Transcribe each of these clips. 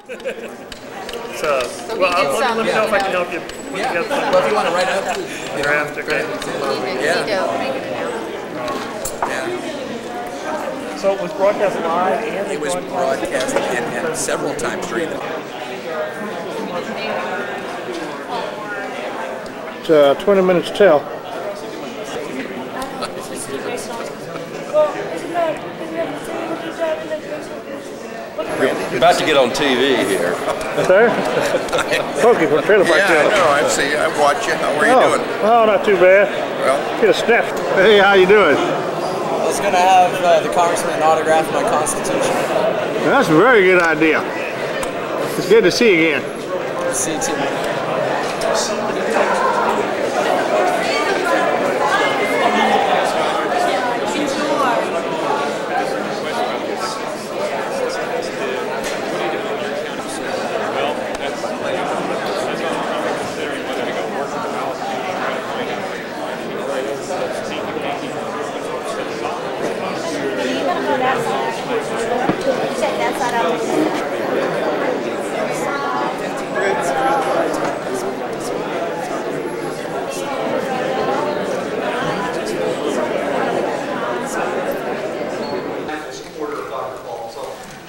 So well, let me know if I can help you. Yeah. Well, if you want to write up the draft, okay. So it was broadcast live and it was broadcast and several times during the. It's 20 minutes till. You're about to get on TV here. Sir? Pokey from Trailer Park. Yeah, I know. I see. I watch you. How are you doing? Oh, not too bad. Well, get a sniff. Hey, how you doing? I was going to have the congressman autograph my Constitution. That's a very good idea. It's good to see you again. Good to see you too.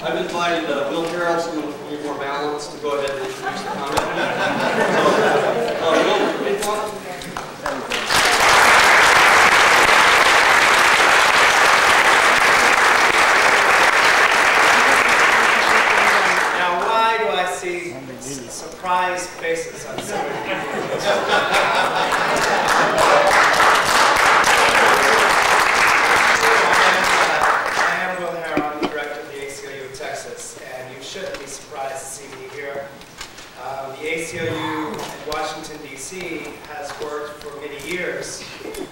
I've invited Will Harris, who will be more balanced, to go ahead and introduce the comment. Will, big one. Now, why do I see surprised faces on some of Texas, and you shouldn't be surprised to see me here. The ACLU in Washington, D.C. has worked for many years with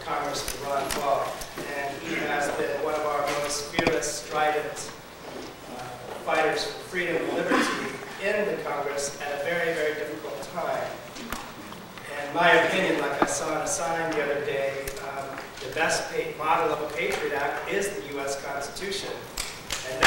Congressman Ron Paul, and he has been one of our most fearless, strident fighters for freedom and liberty in the Congress at a very, very difficult time. And my opinion, like I saw on a sign the other day, the best model of a Patriot Act is the U.S. Constitution. And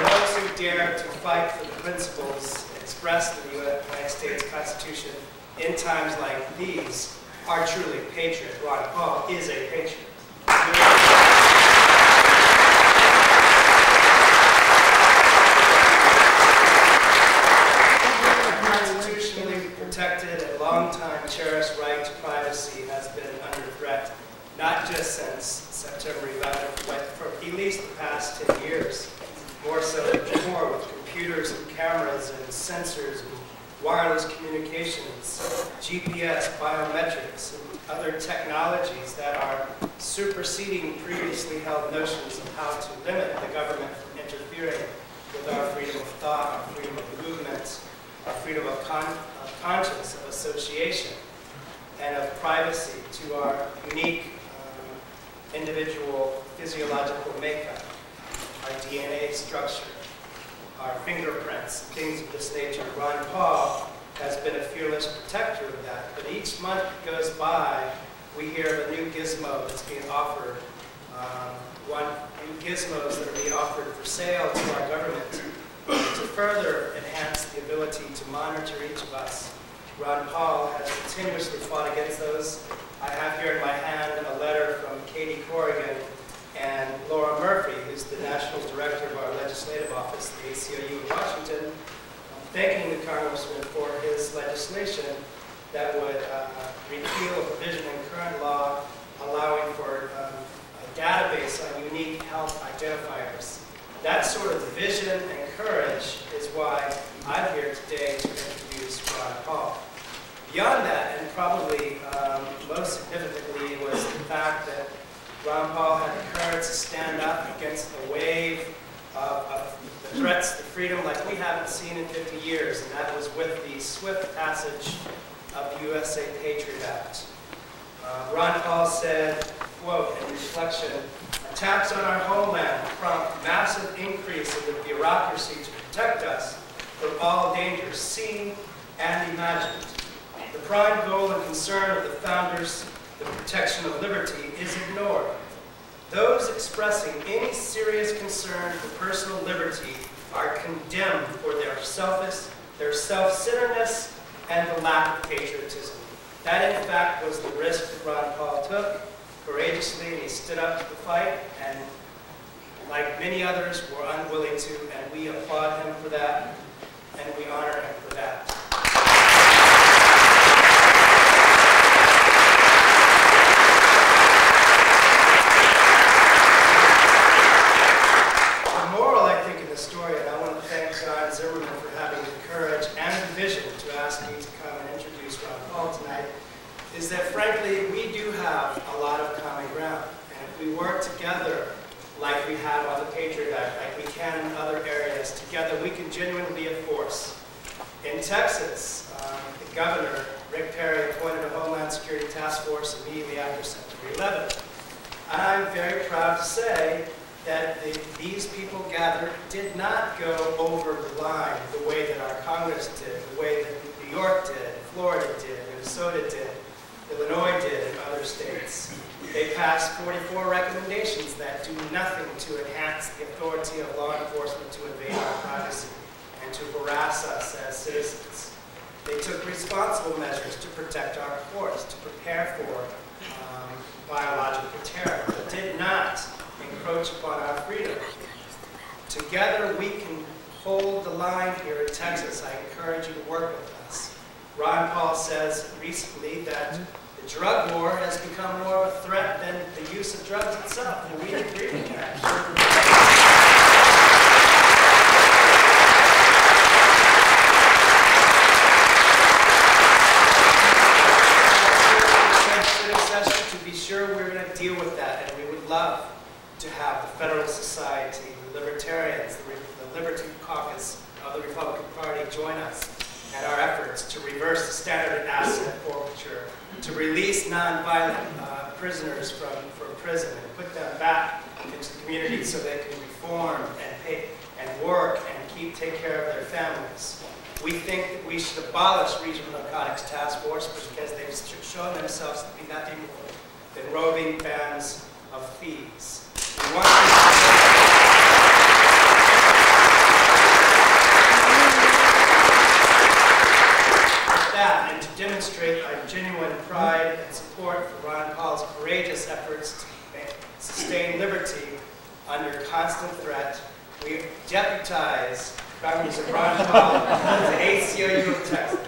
those who dare to fight for the principles expressed in the United States Constitution in times like these are truly patriots. Ron Paul is a patriot. Protected and long-time cherished right to privacy has been under threat, not just since September 11th, but for at least the past 10 years. More so than before, with computers and cameras and sensors and wireless communications, GPS, biometrics, and other technologies that are superseding previously held notions of how to limit the government from interfering with our freedom of thought, our freedom of movement, our freedom of conscience, of association, and of privacy to our unique individual physiological makeup, our DNA structure, our fingerprints, things of this nature. Ron Paul has been a fearless protector of that, but each month that goes by, we hear of a new gizmo that's being offered, new gizmos that are being offered for sale to our government to further enhance the ability to monitor each of us. Ron Paul has continuously fought against those. I have here in my hand a letter from Katie Corrigan and Laura Murphy, who's the National Director of our Legislative Office, the ACLU in Washington, thanking the Congressman for his legislation that would repeal a provision in current law allowing for a database on unique health identifiers. That sort of vision and courage is why I'm here today to introduce Ron Paul. Beyond that, and probably most significantly, was the fact that Ron Paul had the courage to stand up against the wave of the threats to freedom like we haven't seen in 50 years, and that was with the swift passage of the USA Patriot Act. Ron Paul said, quote, in reflection, attacks on our homeland prompt massive increase in the bureaucracy to protect us from all dangers seen and imagined. The prime goal and concern of the founders, the protection of liberty, is ignored. Those expressing any serious concern for personal liberty are condemned for their self-centeredness and the lack of patriotism. That, in fact, was the risk that Ron Paul took courageously, and he stood up to the fight, and like many others, were unwilling to, and we applaud him for that, and we honor him for that. The moral, I think, in the story, and I want to thank John Zimmerman for having the courage and the vision to ask me to come and introduce Ron Paul tonight, is that, frankly, we do have a lot of common ground. And if we work together like we have on the Patriot Act, like we can in other areas, together we can genuinely be a force. In Texas, the governor, Rick Perry, appointed a Homeland Security Task Force immediately after September 11th. And I'm very proud to say that these people gathered did not go over the line the way that our Congress did, the way that New York did, Florida did, Minnesota did, Illinois did, and other states. They passed 44 recommendations that do nothing to enhance the authority of law enforcement to invade our privacy and to harass us as citizens. They took responsible measures to protect our courts, to prepare for biological terror, but did not encroach upon our freedom. Together we can hold the line here in Texas. I encourage you to work with us. Ron Paul says recently that the drug war has become more of a threat than the use of drugs itself, and we agree with that. To be sure we're going to deal with that, and we would love to have the Federal Society, the Libertarians, the Liberty Caucus of the Republican Party join us in our efforts to reverse the standard asset forfeiture, to release nonviolent prisoners from prison and put them back into the community so they can reform and pay and work and take care of their families. We think that we should abolish Regional Narcotics Task Force because they've shown themselves to be nothing more than roving bands of thieves. We want that, and to demonstrate our genuine pride and support for Ron Paul's courageous efforts to sustain liberty under constant threat, we deputize Congressman Ron Paul to the ACLU of Texas.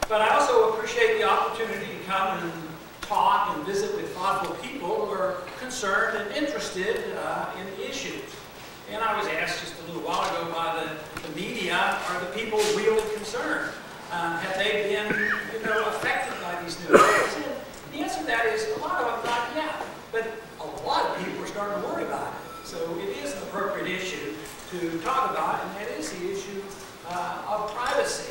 But I also appreciate the opportunity to come and talk and visit with thoughtful people who are concerned and interested in the issues. And I was asked just a little while ago by the media, are the people really concerned? Have they been affected by these new laws? And the answer to that is a lot of them not yet. But a lot of people are starting to worry about it. So it is an appropriate issue to talk about, and that is the issue of privacy.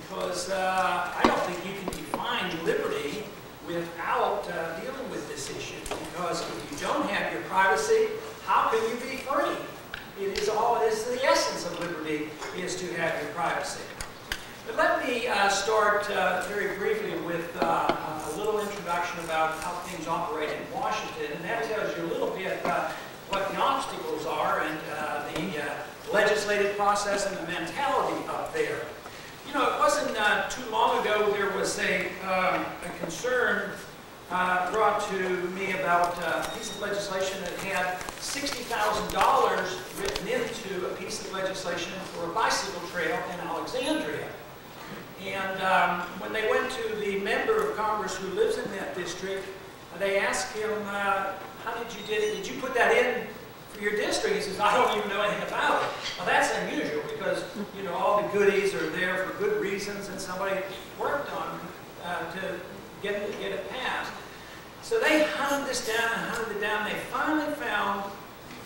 Because I don't think you can define liberty without dealing with this issue. Because if you don't have your privacy, how can you be free? It is the essence of liberty is to have your privacy. But let me start very briefly with a little introduction about how things operate in Washington, and that tells you a little bit what the obstacles are and the legislative process and the mentality up there. You know, it wasn't too long ago there was a concern brought to me about a piece of legislation that had $60,000 written into a piece of legislation for a bicycle trail in Alexandria. And when they went to the member of Congress who lives in that district, they asked him, how did you put that in for your district? He says, I don't even know anything about it. Well, that's unusual because, you know, all the goodies are there for good reasons and somebody worked on to get it passed. So they hunted this down and hunted it down. They finally found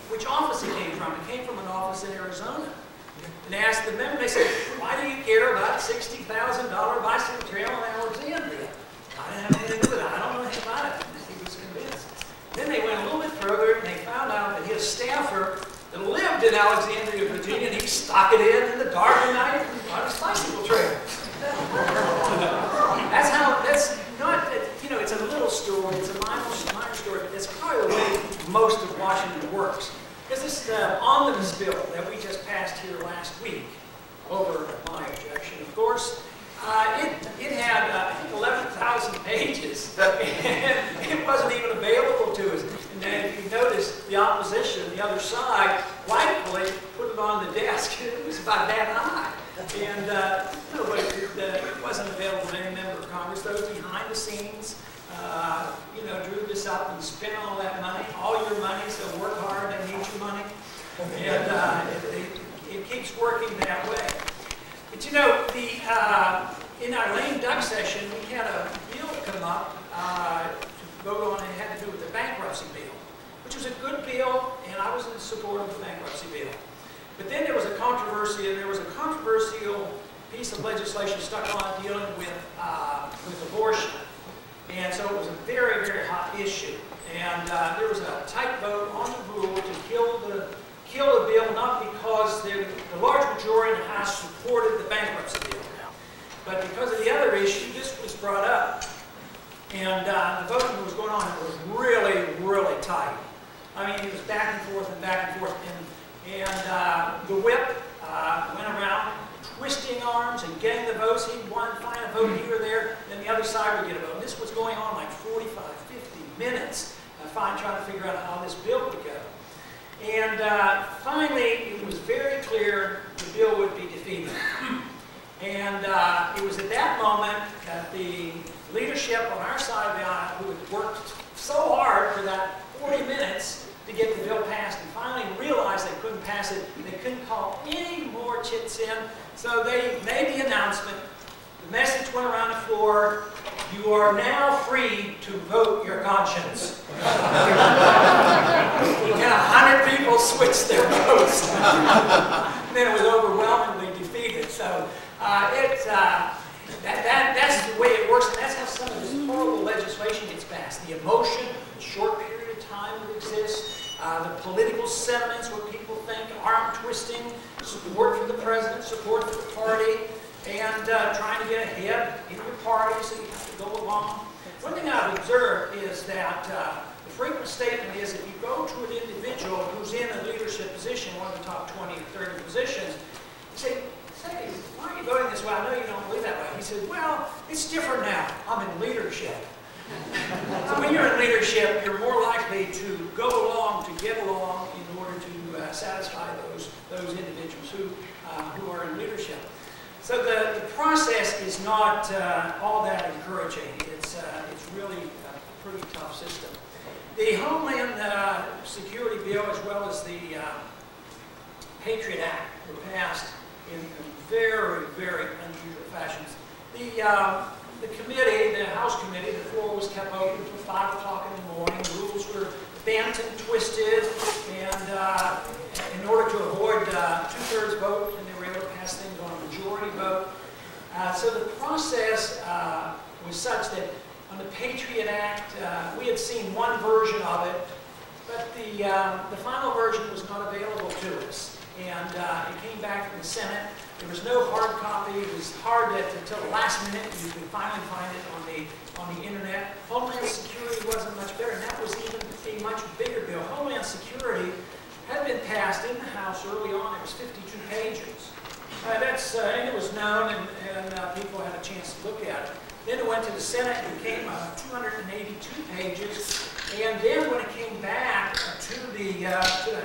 which office it came from. It came from an office in Arizona. And they asked the member, they said, why do you care about $60,000 bicycle trail in Alexandria? I didn't have anything to do with it. I don't know anything about it. And he was convinced. Then they went a little bit further and they found out that his staffer that lived in Alexandria, Virginia, and he'd stock it in the dark of night on his bicycle trail. That's how, that's not, you know, it's a little story, it's a minor story, but that's probably the way most of Washington works. Because this omnibus bill that we just passed here last week, over my objection, of course, it had, I think, 11,000 pages, and it wasn't even available to us. And then if you notice, the opposition, the other side, rightfully put it on the desk. It was about that high. And it wasn't available to any member of Congress. Those behind the scenes, you know, drew this up and spent all that money, all your money, so work hard, they need your money. And it keeps working that way. But you know, in our lame duck session, we had a bill come up to vote on, and it had to do with the bankruptcy bill, which was a good bill, and I was in support of the bankruptcy bill. But then there was a controversy, and there was a controversial piece of legislation stuck on dealing with abortion. And so it was a very, very hot issue. And there was a tight vote on the rule to kill the bill, not because the large majority in the House supported the bankruptcy bill, but because of the other issue, this was brought up. And the voting that was going on, it was really, really tight. I mean, it was back and forth and back and forth. And the whip went around twisting arms and getting the votes. He'd find a vote here or there, then the other side would get a vote. And this was going on like 45, 50 minutes, trying to figure out how this bill would go. And finally, it was very clear the bill would be defeated. And it was at that moment that the leadership on our side of the aisle, who had worked so hard for that 40 minutes to get the bill passed, and finally realized they couldn't pass it, they couldn't call any more chits in, so they made the announcement. The message went around the floor: you are now free to vote your conscience. And 100 people switched their votes. Then it was overwhelmingly defeated. So that's the way it works, and that's how some of this horrible legislation gets passed. The emotion, the short period of time that exists, the political sentiments where people think arm twisting, support for the president, support for the party, and trying to get ahead in your party, so you have to go along. One thing I've observed is that the frequent statement is, if you go to an individual who's in a leadership position, one of the top 20 or 30 positions, you say, why are you voting this way? I know you don't believe that way. He said, well, it's different now. I'm in leadership. So when you're in leadership, you're more likely to go along, to get along, in order to satisfy those individuals who are in leadership. So the process is not all that encouraging. It's really a pretty tough system. The Homeland Security Bill, as well as the Patriot Act, were passed in very, very unusual fashions. The committee, the House committee, the floor was kept open until 5 o'clock in the morning. Rules were bent and twisted, and in order to avoid two-thirds vote, and they were able to pass things on a majority vote. So the process was such that on the Patriot Act, we had seen one version of it, but the final version was not available to us. And it came back from the Senate. There was no hard copy. It was hard until the last minute you could finally find it on the internet. Homeland Security wasn't much better, and that was even a much bigger bill. Homeland Security had been passed in the House early on. It was 52 pages. And it was known, and people had a chance to look at it. Then it went to the Senate and became 282 pages. And then when it came back to the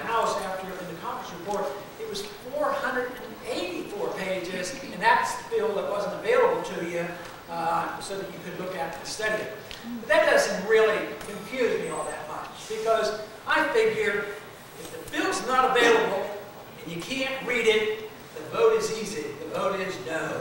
House after in the conference report, it was 484 pages, and that's the bill that wasn't available to you so that you could look at and study it. But that doesn't really confuse me all that much, because I figure if the bill's not available and you can't read it, the vote is easy. The vote is no.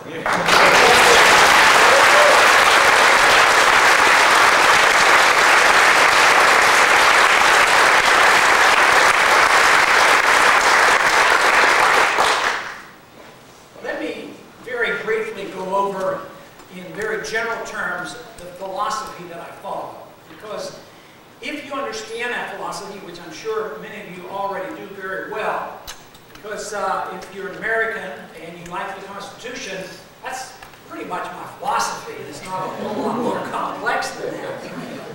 terms the philosophy that I follow. Because if you understand that philosophy, which I'm sure many of you already do very well, because if you're an American and you like the Constitution, that's pretty much my philosophy. It's not a whole lot more complex than that.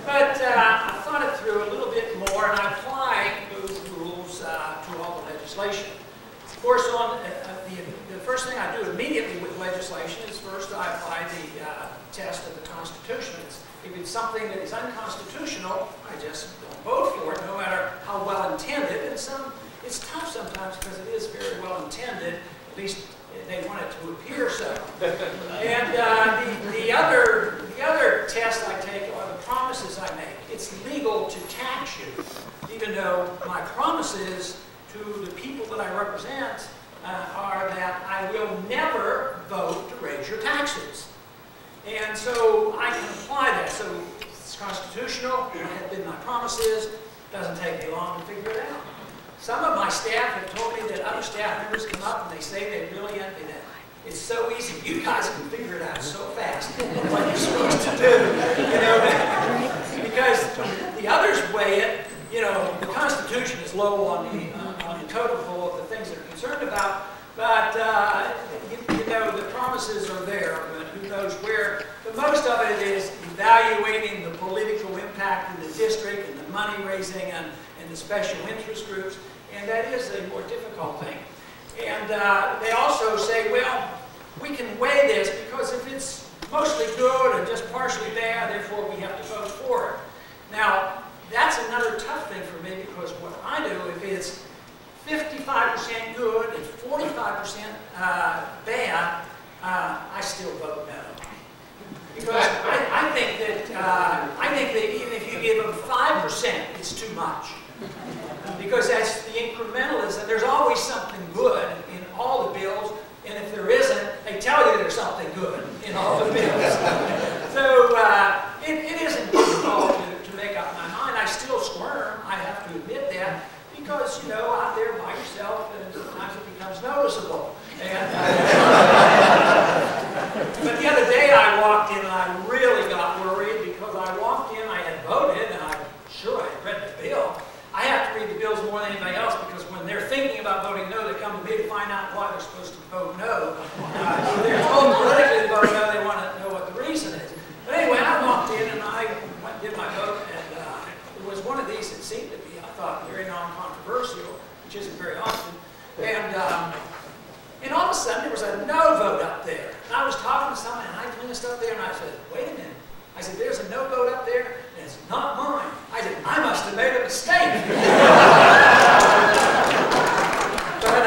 But I thought it through a little bit more, and I apply those rules to all the legislation. Of course, the first thing I do immediately with legislation is first I apply the test of the Constitution. If it's something that is unconstitutional, I just don't vote for it, no matter how well intended. And it's tough sometimes because it is very well intended. At least they want it to appear so. And the other test I take are the promises I make. It's legal to tax you, even though my promises to the people that I represent are that I will never vote to raise your taxes. And so I can apply that. So it's constitutional, I have been my promises, doesn't take me long to figure it out. Some of my staff have told me that other staff members come up and they say they really envy that. It's so easy. You guys can figure it out so fast what you're supposed to do. You know, because the others weigh it. You know, the Constitution is low on the totem pole of the things they're concerned about. But you know, the promises are there, but who knows where. But most of it is evaluating the political impact in the district and the money raising and the special interest groups, and that is a more difficult thing. And they also say, well, we can weigh this because if it's mostly good and just partially bad, therefore we have to vote for it. Now, that's another tough thing for me because what I do, if it's 55% good and 45% bad, I still vote no. Because I think that even if you give them 5%, it's too much. Because that's the incrementalism. There's always something good in all the bills, and if there isn't, they tell you there's something good in all the bills. So it isn't difficult to make up my mind. I still squirm, I have to admit that, because, you know, out there by yourself, and sometimes it becomes noticeable. And, but the other day I walked in and I really got worried because I walked in, I had voted, and I had read the bill. I have to read the bills more than anybody else because when they're thinking about voting no, they come to me to find out why they're supposed to vote no. If they're told politically to vote no, they want to know what the reason is. But anyway, I walked in and I went and did my vote, and it was one of these that seemed to be, I thought, very non-controversial, which isn't very often. And all of a sudden, there was a no vote up there. And I was talking to someone, and I glanced up there, and I said, wait a minute. I said, there's a no vote up there, and it's not mine. I said, I must have made a mistake. But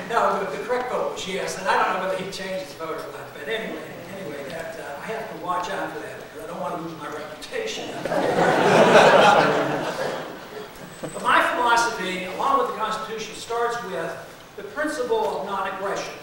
no, the correct vote was yes, and I don't know whether he changed his vote or not. But anyway, I have to watch out for that, because I don't want to lose my reputation. But my philosophy, along with the Constitution, starts with the principle of non-aggression.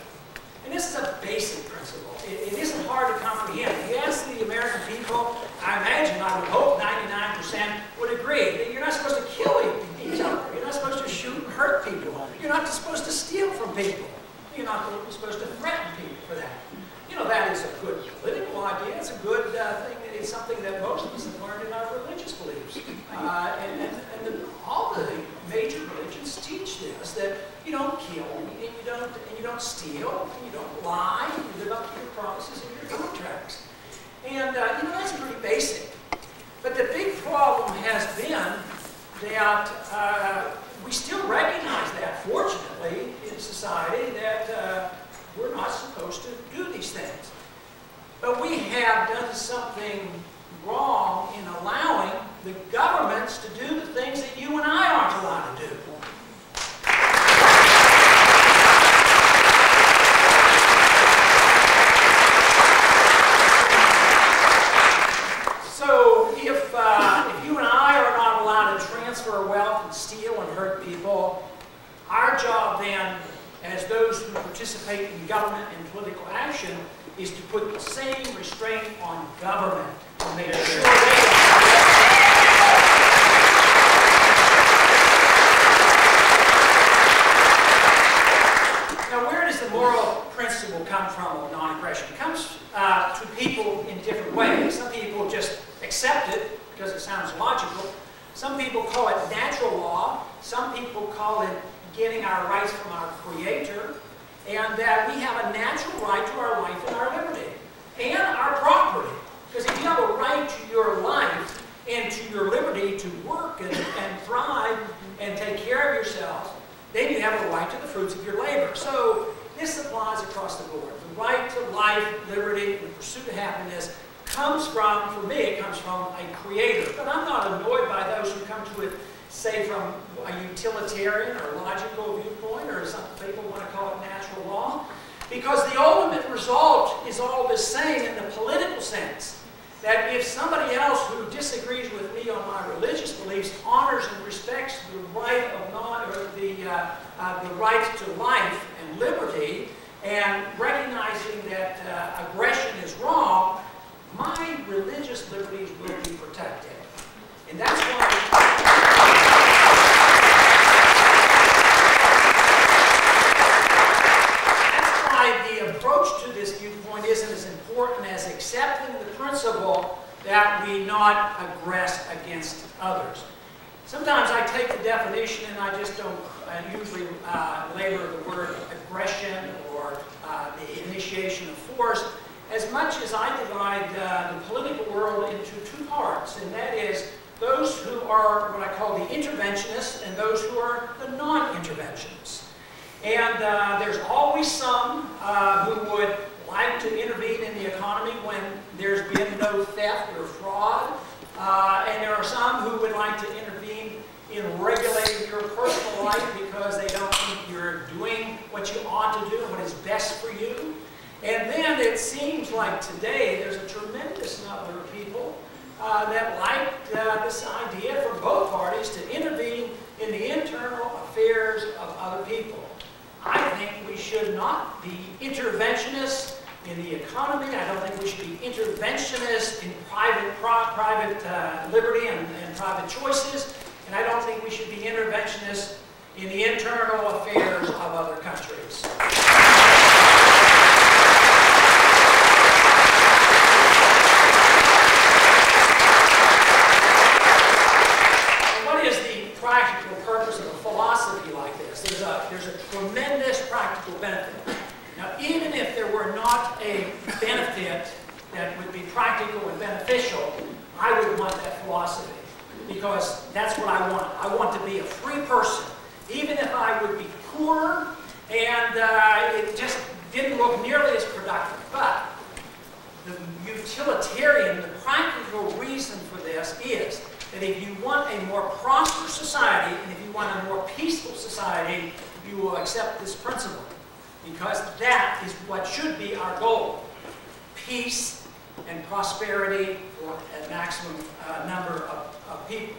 And this is a basic principle. It isn't hard to comprehend. If you ask the American people, I imagine, I would hope 99% would agree that you're not supposed to kill each other. You're not supposed to shoot and hurt people. You're not supposed to steal from people. You're not supposed to threaten people for that. You know, that is a good political idea. It's a good thing. It's something that most of us have learned in our religious beliefs. All the major religions teach this, that you don't kill, and you don't steal, and you don't lie, you live up to your promises and your contracts. And you know, that's pretty basic. But the big problem has been that we still recognize that, fortunately, in society, that we're not supposed to do these things. But we have done something wrong in allowing the governments to do the things that you and I aren't allowed to do. So if you and I are not allowed to transfer wealth and steal and hurt people, our job then, as those who participate in government and political action, is to put the same restraint on government to make sure Now, where does the moral principle come from of non-aggression? It comes to people in different different ways. Some people just accept it because it sounds logical. Some people call it natural law. Some people call it getting our rights from our Creator, and that we have a natural right to our life and our liberty and our property. Because if you have a right to your life and to your liberty to work and thrive and take care of yourselves, then you have a right to the fruits of your labor. So this applies across the board. The right to life, liberty, and the pursuit of happiness comes from, for me, it comes from a Creator. But I'm not annoyed by those who come to it, say, from a utilitarian or logical viewpoint, or some people want to call it natural law, because the ultimate result is all the same in the political sense. That if somebody else who disagrees with me on my religious beliefs honors and respects the right of the right to life and liberty, and recognizing that aggression is wrong, my religious liberties will be protected. And that's why the approach to this viewpoint isn't as important as accepting the principle that we not aggress against others. Sometimes I take the definition and I just don't usually labor the word aggression or the initiation of force, as much as I divide the political world into two parts, and that is those who are what I call the interventionists and those who are the non-interventionists. And there's always some who would like to intervene in the economy when there's been no theft or fraud. And there are some who would like to intervene in regulating your personal life because they don't think you're doing what you ought to do and what is best for you. And then it seems like today there's a tremendous number of people that like this idea from both parties to intervene in the internal affairs of other people. I think we should not be interventionists in the economy. I don't think we should be interventionists in private liberty and private choices. And I don't think we should be interventionists in the internal affairs of other countries. What is the practical purpose of a philosophy like this? There's a tremendous practical benefit. Now, even if there were not a benefit that would be practical and beneficial, I would want that philosophy, because that's what I want. I want to be a free person, even if I would be poor and it just didn't look nearly as productive. But the utilitarian, the practical reason for this is that if you want a more prosperous society and if you want a more peaceful society, you will accept this principle. Because that is what should be our goal. Peace and prosperity for a maximum number of people.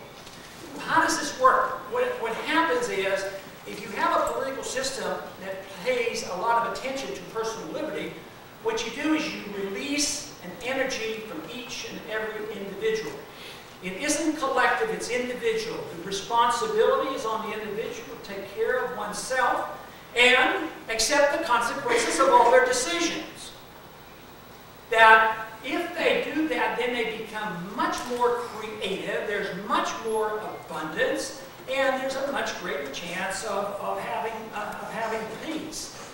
How does this work? What happens is, if you have a political system that pays a lot of attention to personal liberty, what you do is you release an energy from each and every individual. It isn't collective, it's individual. The responsibility is on the individual to take care of oneself and accept the consequences of all their decisions. That if they do that, then they become much more creative, there's much more abundance, and there's a much greater chance of having peace.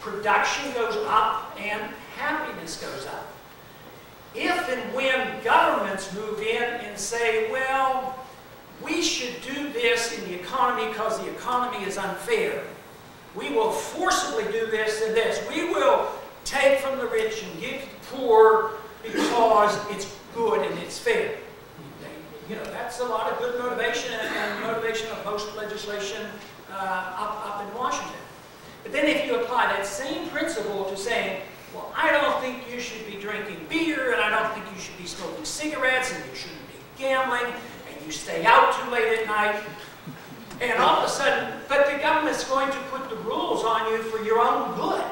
Production goes up and happiness goes up. If and when governments move in and say, well, we should do this in the economy because the economy is unfair. We will forcibly do this and this. We will take from the rich and give to the poor because it's good and it's fair. You know, that's a lot of good motivation and motivation of most legislation up in Washington. But then if you apply that same principle to saying, well, I don't think you should be drinking beer, and I don't think you should be smoking cigarettes, and you shouldn't be gambling, and you stay out too late at night, and all of a sudden, but the government's going to put the rules on you for your own good.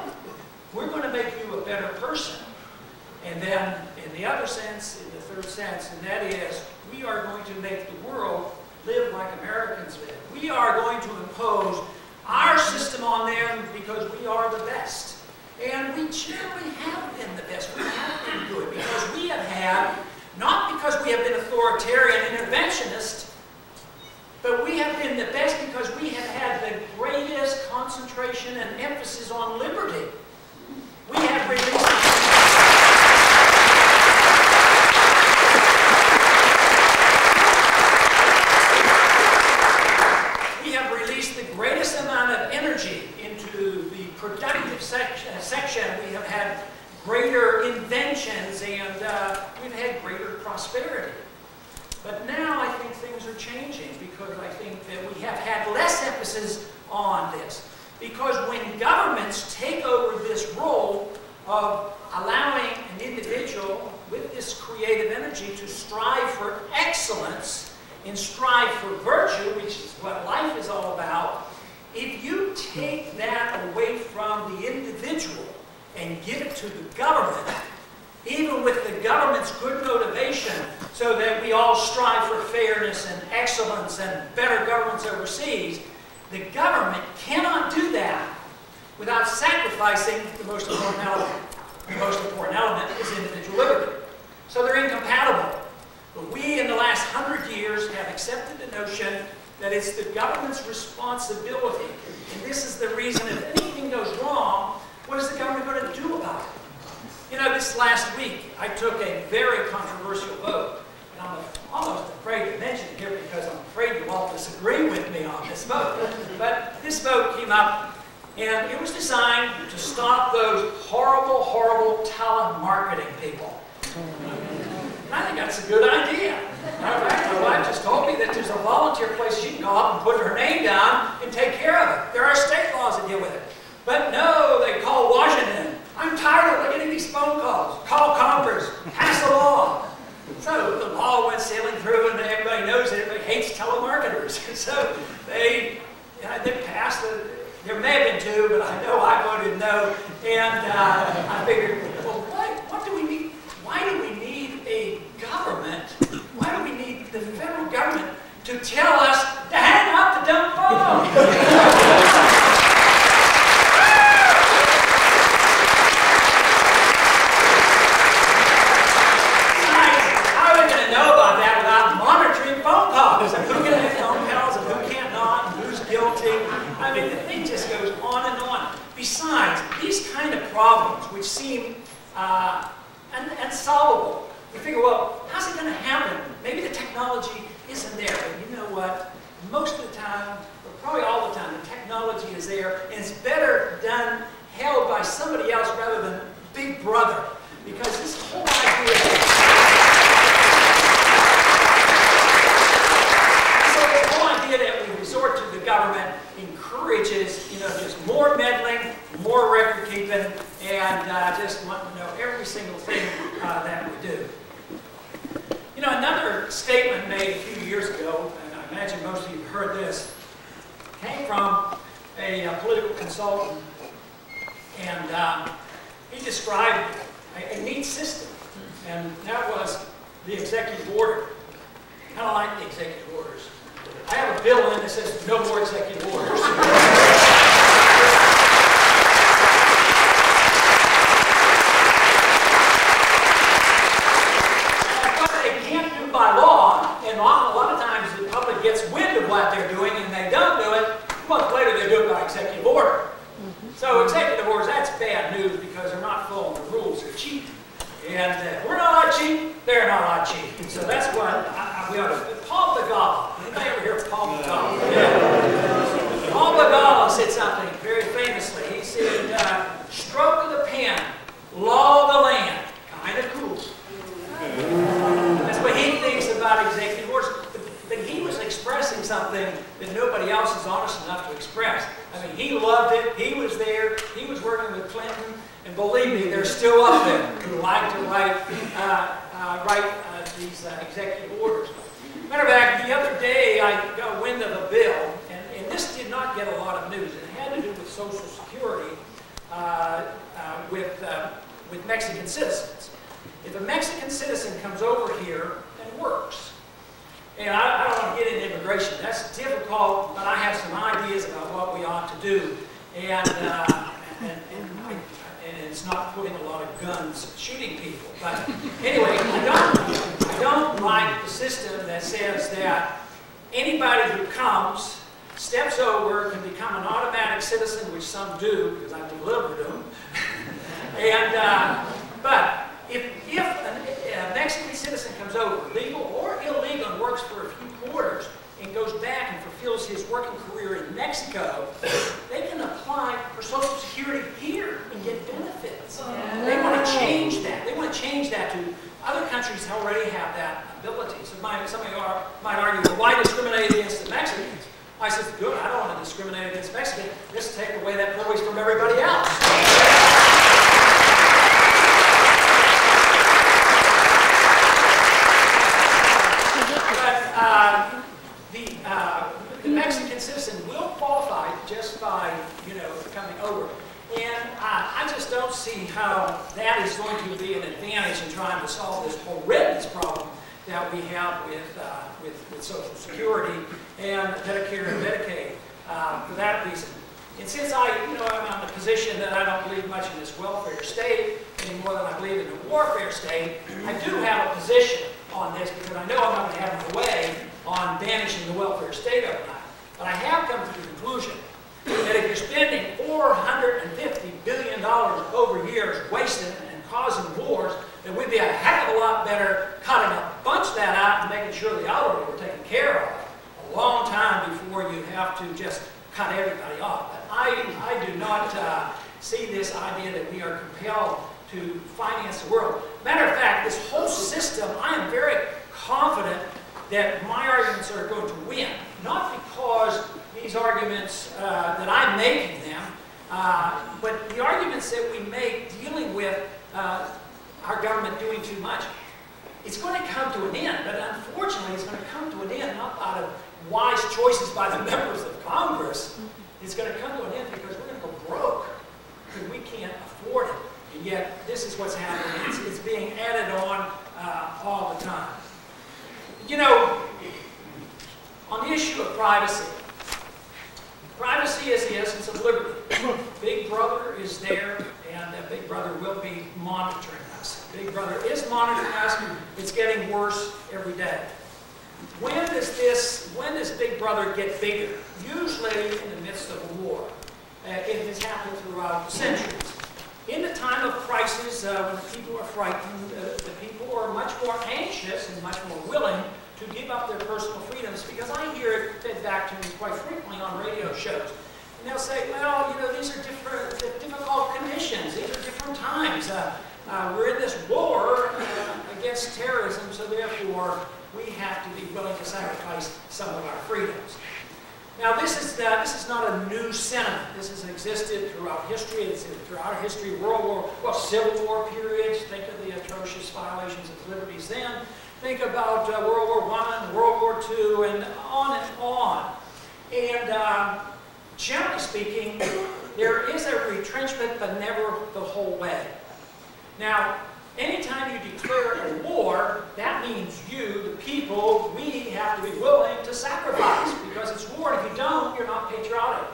We're going to make you a better person. And then, in the other sense, in the third sense, and that is, we are going to make the world live like Americans live. We are going to impose our system on them because we are the best. And we generally have been the best. We have been good because we have had, not because we have been authoritarian interventionist, but we have been the best because we have had the greatest concentration and emphasis on liberty. We have released the greatest amount of energy into the productive section. We have had greater inventions and we've had greater prosperity. But now I think things are changing because I think that we have had less emphasis on this. Because when governments take over this role of allowing an individual with this creative energy to strive for excellence and strive for virtue, which is what life is all about, if you take that away from the individual and give it to the government, even with the government's good motivation, so that we all strive for fairness and excellence and better governments overseas, the government cannot do that without sacrificing the most important element. The most important element is individual liberty. So they're incompatible. But we, in the last 100 years, have accepted the notion that it's the government's responsibility. And this is the reason if anything goes wrong, what is the government going to do about it? You know, this last week, I took a very controversial vote. And I'm almost afraid to mention it here because I'm afraid you all disagree with me on this vote. But this vote came up, and it was designed to stop those horrible, horrible talent marketing people. And I think that's a good idea. Matter of fact, my wife just told me that there's a volunteer place she can go up and put her name down and take care of it. There are state laws that deal with it. But no, they call Washington. I'm tired of getting these phone calls. Call Congress. Pass a law. So the law went sailing through, and everybody knows that everybody hates telemarketers. So they passed it. There may have been two, but I know I voted no. And I figured, well, what do we need? Why do we need a government? Why do we need the federal government to tell us to hang up the dumb phone? Who can have phone calls and who can't not, and who's guilty. I mean, the thing just goes on and on. Besides, these kind of problems, which seem unsolvable, you figure, well, how's it going to happen? Maybe the technology isn't there. But you know what? Most of the time, or probably all the time, the technology is there, and it's better done, held by somebody else rather than Big Brother. Because this whole idea that we resort to the government encourages, you know, just more meddling, more record keeping, and just want to know every single thing that we do. You know, another statement made a few years ago, and I imagine most of you have heard this, came from a political consultant, and he described a neat system, and that was the executive order. I don't like the executive orders. I have a bill in that says no more executive orders. But they can't do by law, and a lot of times the public gets wind of what they're doing and they don't do it. A month later they do it by executive order. So executive orders, that's bad news because they're not following the rules, they're cheating. And we're not allowed to cheat, they're not allowed to cheat. And so that's what we ought to. Paul Begala. Anybody ever hear of Paul Begala? Yeah. Paul Begala said something very famously. He said, stroke of the pen, law of the land. Kind of cool. That's what he thinks about executive orders. But he was expressing something that nobody else is honest enough to express. I mean, he loved it. He was there. He was working with Clinton. And believe me, they're still up there who like to write these executive orders. Matter of fact, the other day I got wind of a bill, and this did not get a lot of news. It had to do with Social Security with Mexican citizens. If a Mexican citizen comes over here and works, and I don't want to get into immigration, that's difficult, but I have some ideas about what we ought to do. And not putting a lot of guns shooting people. But anyway, I don't like the system that says that anybody who comes, steps over, can become an automatic citizen, which some do, because I've delivered them. But if a Mexican citizen comes over, legal or illegal, and works for a few quarters, and goes back and fulfills his working career in Mexico, they can apply for Social Security here and get benefits. They want to change that. They want to change that to other countries already have that ability. So some of you might argue, well, why discriminate against the Mexicans? I said, good, I don't want to discriminate against Mexicans. Just take away that privilege from everybody else. The Mexican citizen will qualify just by, coming over. And I just don't see how that is going to be an advantage in trying to solve this horrendous problem that we have with Social Security and Medicare and Medicaid for that reason. And since I'm in the position that I don't believe much in this welfare state any more than I believe in the warfare state, I do have a position on this because I know I'm not going to have my way on banishing the welfare state overnight. But I have come to the conclusion that if you're spending $450 billion over years wasting and causing wars, then we'd be a heck of a lot better cutting a bunch of that out and making sure the elderly were taken care of a long time before you have to just cut everybody off. But I do not see this idea that we are compelled to finance the world. Matter of fact, this whole system, I am very confident that my arguments are going to win. Not because these arguments that I'm making them, but the arguments that we make dealing with our government doing too much. It's going to come to an end, but unfortunately it's going to come to an end not out of wise choices by the members of Congress. It's going to come to an end because we're going to go broke because we can't afford it. And yet this is what's happening. It's being added on all the time. On the issue of privacy, privacy is the essence of liberty. Big Brother is there, and Big Brother will be monitoring us. Big Brother is monitoring us. It's getting worse every day. When does Big Brother get bigger? Usually in the midst of a war. It has happened throughout the centuries. In the time of crisis, when people are frightened, the people are much more anxious and much more willing to give up their personal freedoms, because I hear it fed back to me quite frequently on radio shows. And they'll say, well, these are difficult conditions. These are different times. We're in this war against terrorism, so therefore we have to be willing to sacrifice some of our freedoms. Now, this is not a new sentiment. This has existed throughout history. It's throughout history, Civil War periods. Think of the atrocious violations of liberties then. Think about World War I and World War II, and on and on. And generally speaking, there is a retrenchment, but never the whole way. Now, anytime you declare a war, that means you, the people, we have to be willing to sacrifice, because it's war. If you don't, you're not patriotic.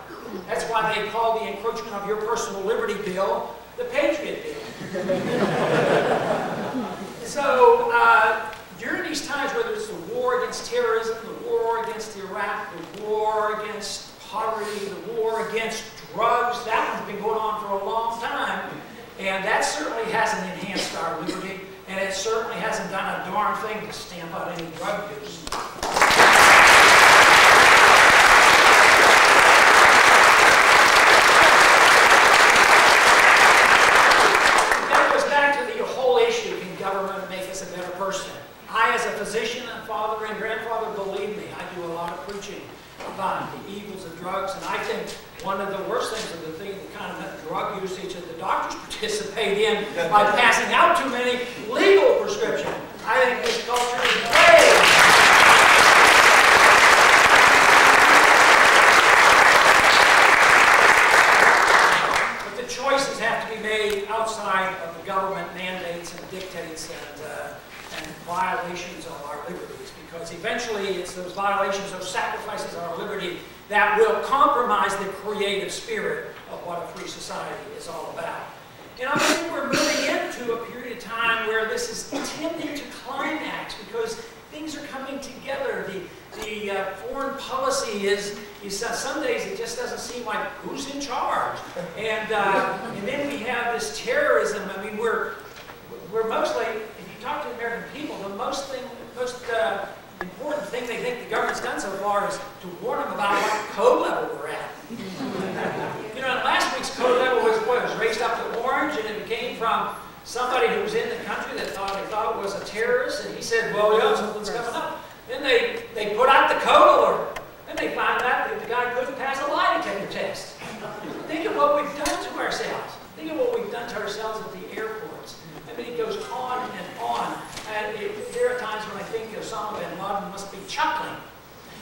That's why they call the encroachment of your personal liberty bill the Patriot Bill. So, during these times, whether it's the war against terrorism, the war against Iraq, the war against poverty, the war against drugs, that one's been going on for a long time. And that certainly hasn't enhanced our liberty, and it certainly hasn't done a darn thing to stamp out any drug use. That goes back to the whole issue, can government make us a better person? I, as a physician and father and grandfather, believe me, I do a lot of preaching about the evils of drugs, and I think one of the worst things of the kind of drug usage that the doctors participate in by passing out too many legal prescriptions. I think this culture is way. But the choices have to be made outside of the government mandates and dictates and violations of our liberties, because eventually it's those violations, those sacrifices of our liberty that will compromise the creative spirit of what a free society is all about. And I think we're moving into a period of time where this is tending to climax because things are coming together. The foreign policy is some days it just doesn't seem like who's in charge. And then we have this terrorism. I mean, we're mostly, if you talk to the American people, the most important thing they think the government's done so far is to warn them about what code level we're at. You know, last week's code level was raised up to orange, and it came from somebody who was in the country that thought it was a terrorist, and he said, well, yeah, something's coming up. Then they put out the code alert. Then they found out that the guy couldn't pass a lie detector test. Think of what we've done to ourselves. Think of what we've done to ourselves at the airports. I mean, it goes on and on. And there are times when I think Osama bin Laden must be chuckling.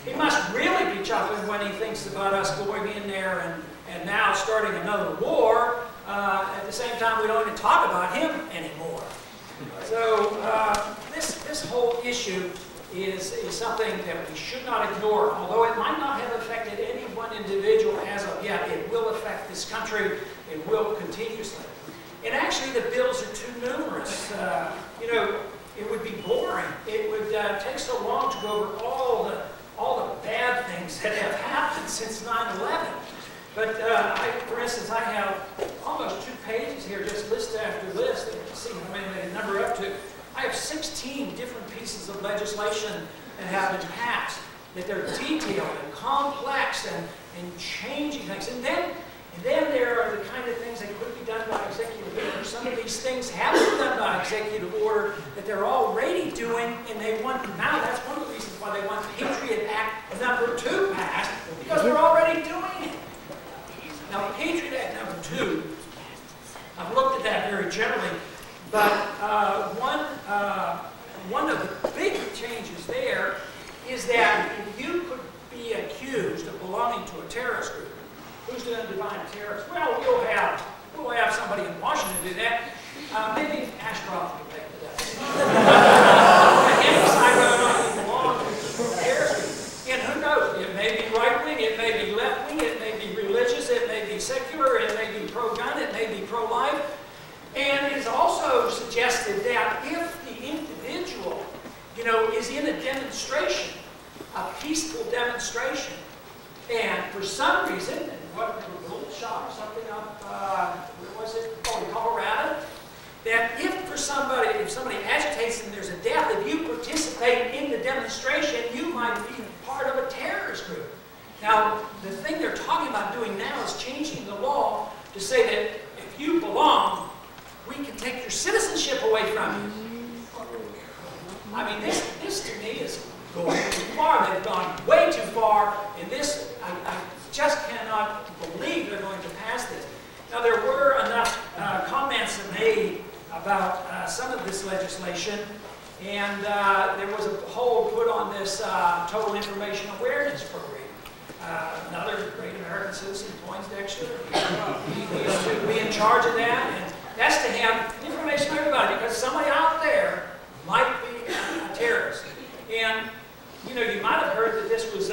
He must really be chuckling when he thinks about us going in there and now starting another war. At the same time, we don't even talk about him anymore. So this whole issue is something that we should not ignore. Although it might not have affected any one individual as of yet, it will affect this country. It will continuously. And actually, the bills are too numerous. You know, it would be boring. It would take so long to go over all the bad things that have happened since 9/11. But for instance, I have almost 2 pages here, just list after list. You can see how many they number up to. I have 16 different pieces of legislation that have been passed, that they're detailed and complex and changing things. And then there are the kind of things that could be done by executive order. Some of these things have been done by executive order that they're already doing, and they want, now that's one of the reasons why they want Patriot Act number 2 passed, because they're already doing it. Now, Patriot Act number 2, I've looked at that very generally, but one of the big changes there is that if you could be accused of belonging to a terrorist group, who's going to define a terrorist? Well, we'll have somebody in Washington do that. Maybe Ashcroft can make it up. Any side whether or not you belong to a terrorist group. And who knows? It may be right-wing, it may be left-wing, it may be religious, it may be secular, it may be pro-gun, it may be pro-life. And it is also suggested that if the individual, you know, is in a demonstration, a peaceful demonstration, and for some reason, what a little shot or something up, where was it? Oh, in Colorado. That if somebody agitates and there's a death, if you participate in the demonstration, you might be part of a terrorist group. Now, the thing they're talking about doing now is changing the law to say that if you belong, we can take your citizenship away from you. I mean, this to me is going too far. They've gone way too far, and this, I just cannot believe they're going to pass this. Now, there were enough comments made about some of this legislation, and there was a hold put on this Total Information Awareness Program. Another great American citizen, Poindexter, he used to be in charge of that, and that's to have information on everybody, because somebody out there might be a terrorist. And you know, you might have heard that this was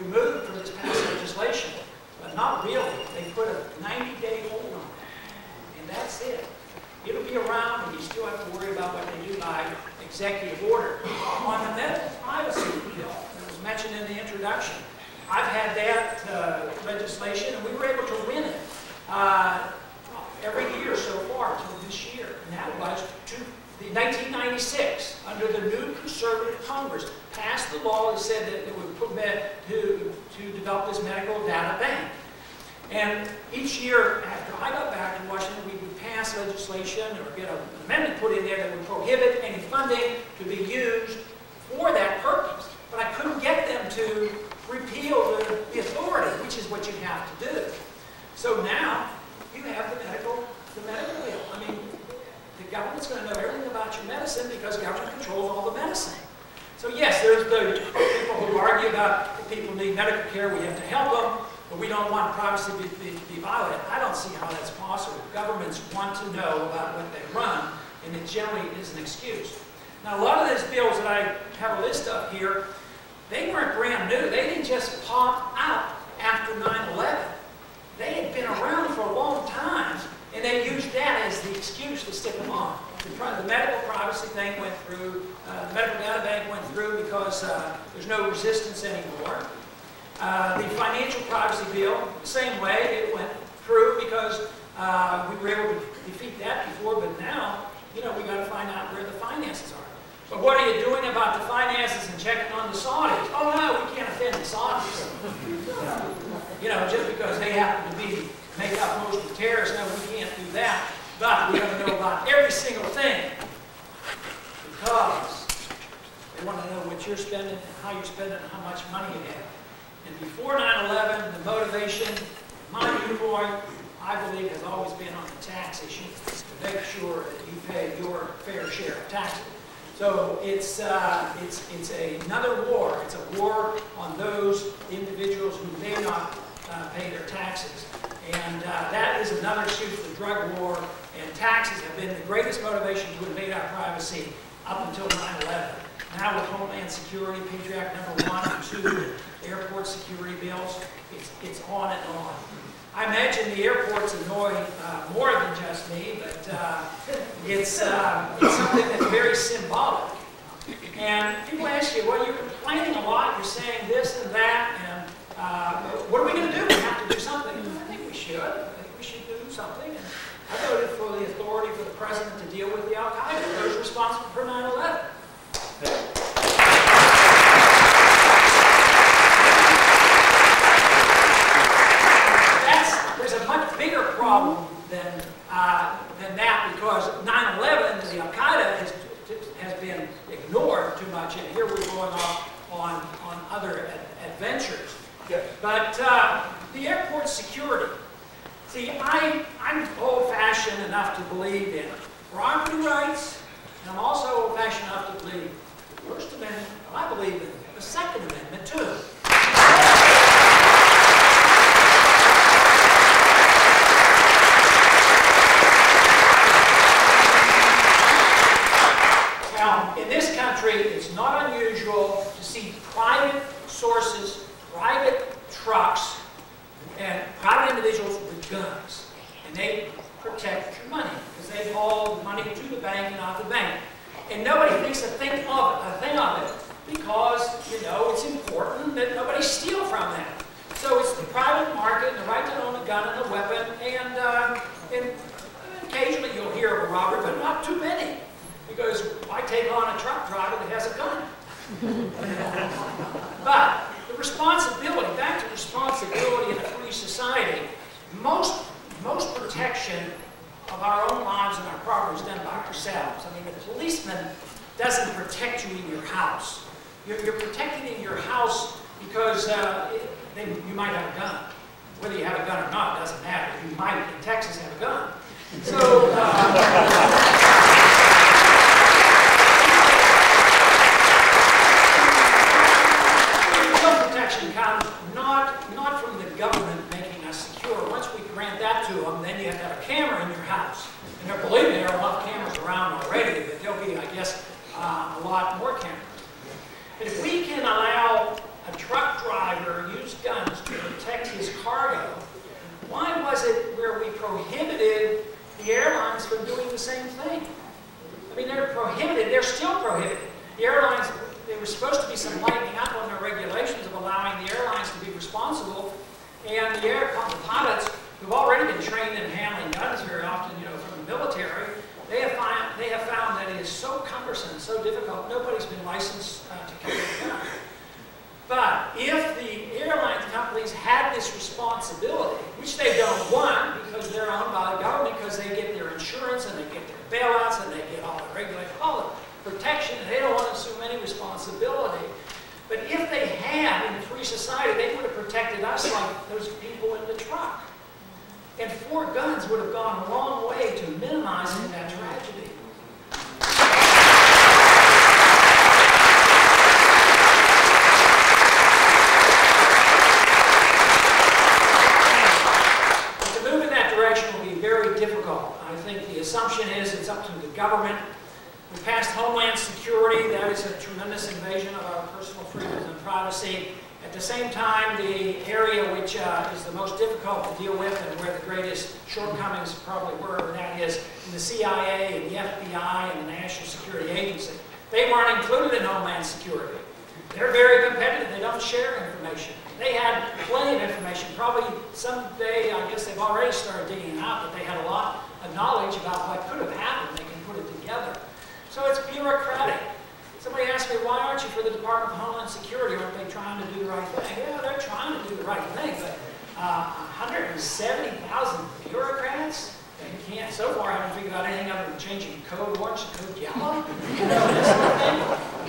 removed from this past legislation, but not really. They put a 90-day hold on it, and that's it. It'll be around, and you still have to worry about what they do by executive order. On the medical privacy bill that was mentioned in the introduction, I've had that legislation, and we were able to win it every year so far until this year, and that was in 1996, under the new conservative Congress, passed the law that said that it would put to develop this medical data bank. And each year after I got back to Washington, we would pass legislation or get an amendment put in there that would prohibit any funding to be used for that purpose. But I couldn't get them to repeal the authority, which is what you have to do. So now you have the medical bill. I mean, the government's going to know everything about your medicine because government controls all the medicine. So yes, there's the people who argue about if people need medical care, we have to help them, but we don't want privacy to be violated. I don't see how that's possible. Governments want to know about what they run, and it generally is an excuse. Now, a lot of these bills that I have a list of here, they weren't brand new. They didn't just pop out after 9/11. They had been around for a long time, and they used that as the excuse to stick them on. The medical privacy thing went through, the medical data bank went through because there's no resistance anymore. The financial privacy bill, the same way, it went through because we were able to defeat that before, but now, you know, we got to find out where the finances are. But what are you doing about the finances and checking on the Saudis? Oh no, we can't offend the Saudis. You know, just because they happen to make up most of the terrorists, no, we can't do that. But we have to know about every single thing because they want to know what you're spending and how you're spending and how much money you have. And before 9/11, the motivation, my viewpoint, I believe, has always been on the tax issue to make sure that you pay your fair share of taxes. So it's another war. It's a war on those individuals who may not pay their taxes. And that is another excuse for the drug war. And taxes have been the greatest motivation to invade our privacy up until 9/11. Now with Homeland Security, Patriot Act number 1 and 2, airport security bills, it's on and on. I imagine the airports annoy more than just me, but it's something that's very symbolic. And people ask you, well, you're complaining a lot, you're saying this and that, and what are we going to do? We have to do something. I think we should. I think we should do something. And I voted for the authority for the president to deal with the Al-Qaeda, those responsible for 9/11. There's a much bigger problem than that because 9/11, the Al-Qaeda has been ignored too much, and here we're going off on other adventures. Yeah. But the airport security. See, I'm old-fashioned enough to believe in property rights, and I'm also old-fashioned enough to believe the First Amendment. I believe in the Second Amendment too. Now, in this country, it's not unusual to see private sources, private trucks, and private individuals with guns. And they protect your money because they haul the money to the bank and out the bank. And nobody thinks a thing of it because, you know, it's important that nobody steal from them. So it's the private market and the right to own a gun and a weapon, and occasionally you'll hear of a robbery, but not too many. Because why take on a truck driver that has a gun? But the responsibility, back to responsibility in a free society, most protection of our own lives and our property is done by ourselves. I mean, the policeman doesn't protect you in your house. You're protected in your house because you might have a gun. Whether you have a gun or not doesn't matter. You might, in Texas, have a gun. So, protection comes not from the government making us secure. Once we grant that to them, then you have to have a camera in your house. And believe me, there are a lot of cameras around already, but there'll be, I guess, a lot more cameras. But if we can allow a truck driver use guns to protect his cargo, why was it where we prohibited the airlines from doing the same thing? I mean, they're prohibited. They're still prohibited. The airlines, there was supposed to be some lightening up on their regulations of allowing the airlines to be responsible, and the pilots who've already been trained in handling guns very often, you know, from the military, they have found that it is so cumbersome, so difficult. Nobody's been licensed to carry a gun. But if the airline companies had this responsibility, which they don't want because they're owned by the government, because they get their insurance and they get their bailouts and they get all the regulation, all the protection, and they don't want to assume any responsibility. But if they had in a free society, they would have protected us like those people in the truck. And 4 guns would have gone a long way to minimizing that tragedy. But to move in that direction will be very difficult. I think the assumption is it's up to the government. We passed Homeland Security. That is a tremendous invasion of our personal freedoms and privacy. At the same time, the area which is the most difficult to deal with and where the greatest shortcomings probably were, and that is in the CIA and the FBI and the National Security Agency. They weren't included in Homeland Security. They're very competitive. They don't share information. They had plenty of information. Probably someday, I guess they've already started digging it out, but they had a lot of knowledge about what could have happened. They can put it together. So it's bureaucratic. Somebody asked me, why aren't you for the Department of Homeland Security? Aren't they trying to do the right thing? Yeah, they're trying to do the right thing, but 170,000 bureaucrats? They can't, so far, haven't figured out anything other than changing code orange to code yellow. You know, this sort of thing.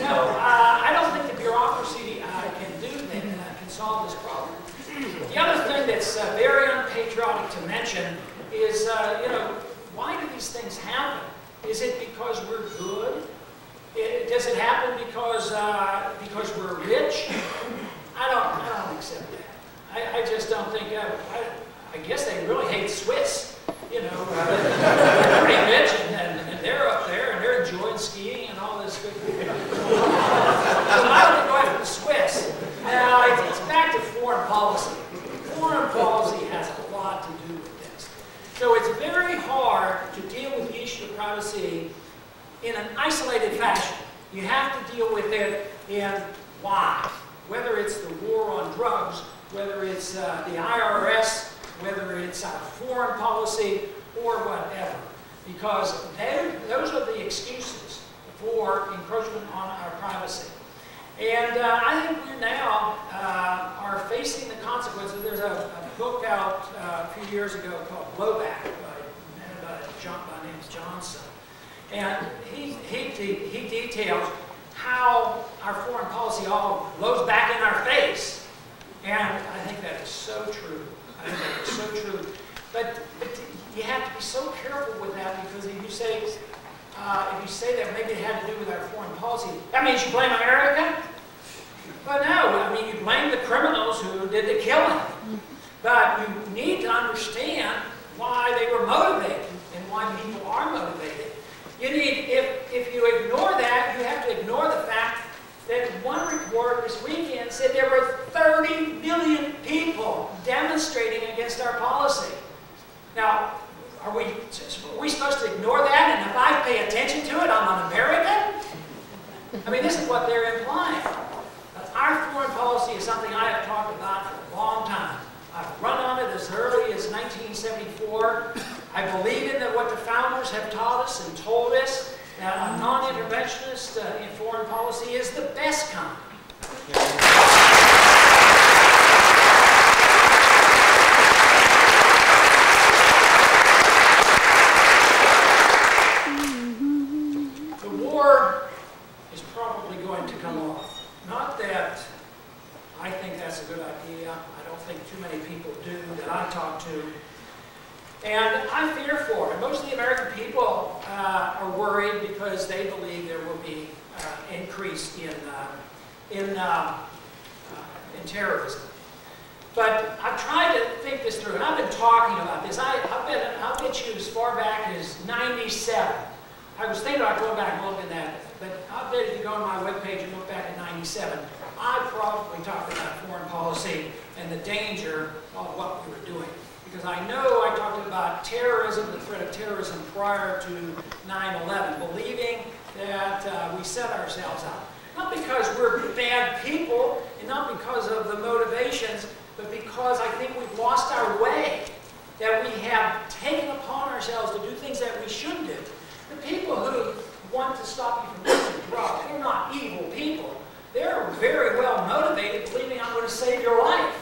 No, I don't think the bureaucracy can do that, can solve this problem. The other thing that's very unpatriotic to mention is, you know, why do these things happen? Is it because we're good? Does it happen because we're rich? I don't accept that. I just don't think. I guess they really hate Swiss. You know, they're pretty rich, and they're up there, and they're enjoying skiing and all this good. So I don't go after the Swiss. Now it's back to foreign policy. Foreign policy has a lot to do with this. So it's very hard to deal with the issue of privacy in an isolated fashion. You have to deal with it in why. Whether it's the war on drugs, whether it's the IRS, whether it's our foreign policy, or whatever. Because those are the excuses for encroachment on our privacy. And I think we now are facing the consequences. There's a book out a few years ago called Blowback by name's Johnson. And he details how our foreign policy all blows back in our face. And I think that is so true. I think that is so true. But you have to be so careful with that, because if you say that maybe it had to do with our foreign policy, that means you blame America? But no, I mean, you blame the criminals who did the killing. But you need to understand why they were motivated and why people are motivated. You need, if you ignore that, you have to ignore the fact that one report this weekend said there were 30 million people demonstrating against our policy. Now, are we supposed to ignore that, and if I pay attention to it, I'm an American? I mean, this is what they're implying. Our foreign policy is something I have talked about for a long time. I've run on it as early as 1974. I believe in what the founders have taught us and told us, that a non-interventionist in foreign policy is the best kind. The war is probably going to come off. Not that I think that's a good idea. I don't think too many people do that I talk to. And I fear for it. Most of the American people are worried because they believe there will be increase in terrorism. But I've tried to think this through, and I've been talking about this. I'll bet you as far back as '97. I was thinking about going back and looking at it, but I'll bet if you go on my webpage and look back at '97, I probably talked about foreign policy and the danger of what we were doing. Because I know I talked about terrorism, the threat of terrorism prior to 9/11, believing that we set ourselves up. Not because we're bad people, and not because of the motivations, but because I think we've lost our way. That we have taken upon ourselves to do things that we shouldn't do. The people who want to stop you from using drugs, they're not evil people. They're very well motivated, believing I'm going to save your life.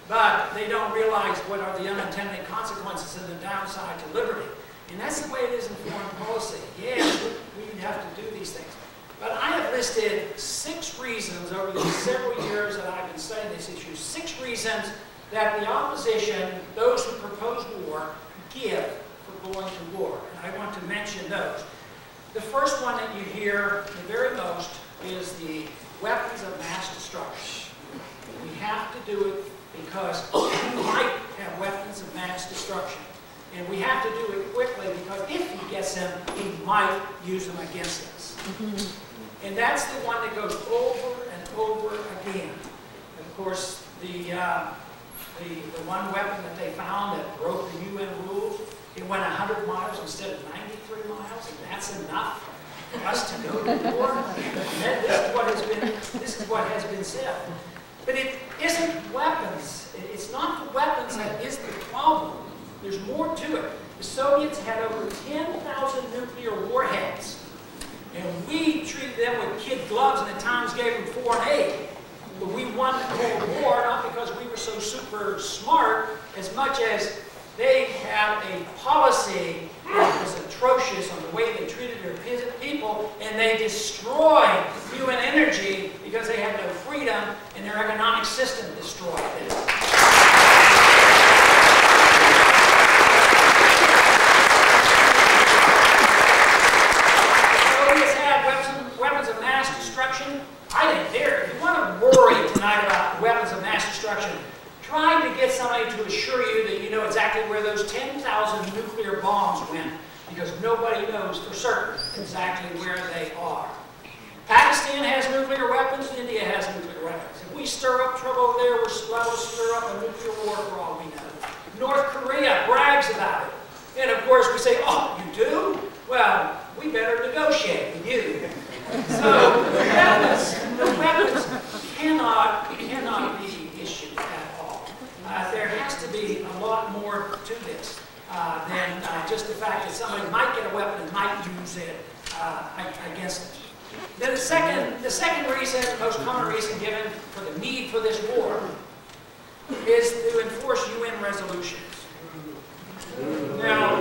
But they don't realize what are the unintended consequences and the downside to liberty. And that's the way it is in foreign policy. Yes, we have to do these things. But I have listed 6 reasons over the several years that I've been studying this issue, 6 reasons that the opposition, those who propose war, give for going to war. And I want to mention those. The first one that you hear the very most is the weapons of mass destruction. We have to do it because he might have weapons of mass destruction. And we have to do it quickly because if he gets them, he might use them against us. And that's the one that goes over and over again. course, the one weapon that they found that broke the UN rules, it went 100 miles instead of 93 miles, and that's enough for us to go to war. This is what has been said. But it isn't weapons. It's not the weapons that is the problem. There's more to it. The Soviets had over 10,000 nuclear warheads, and we treated them with kid gloves and at times gave them foreign aid. But we won the Cold War not because we were so super smart, as much as they had a policy that was atrocious on the way they treated their people, and they destroyed UN energy because they had no freedom, and their economic system destroyed them. Soviets had weapons of mass destruction. I didn't dare. If you want to worry tonight about weapons of mass destruction, try to get somebody to assure you that you know exactly where those 10,000 nuclear bombs went, because nobody knows for certain exactly where they are. Pakistan has nuclear weapons, India has nuclear weapons. If we stir up trouble over there, we're liable to stir up a nuclear war for all we know. North Korea brags about it. And of course we say, oh, you do? Well, we better negotiate with you. So the weapons cannot be the issue at all. There has to be a lot more to this than just the fact that somebody might get a weapon and might use it against it. Then the second reason, the most common reason given for the need for this war, is to enforce UN resolutions. Now,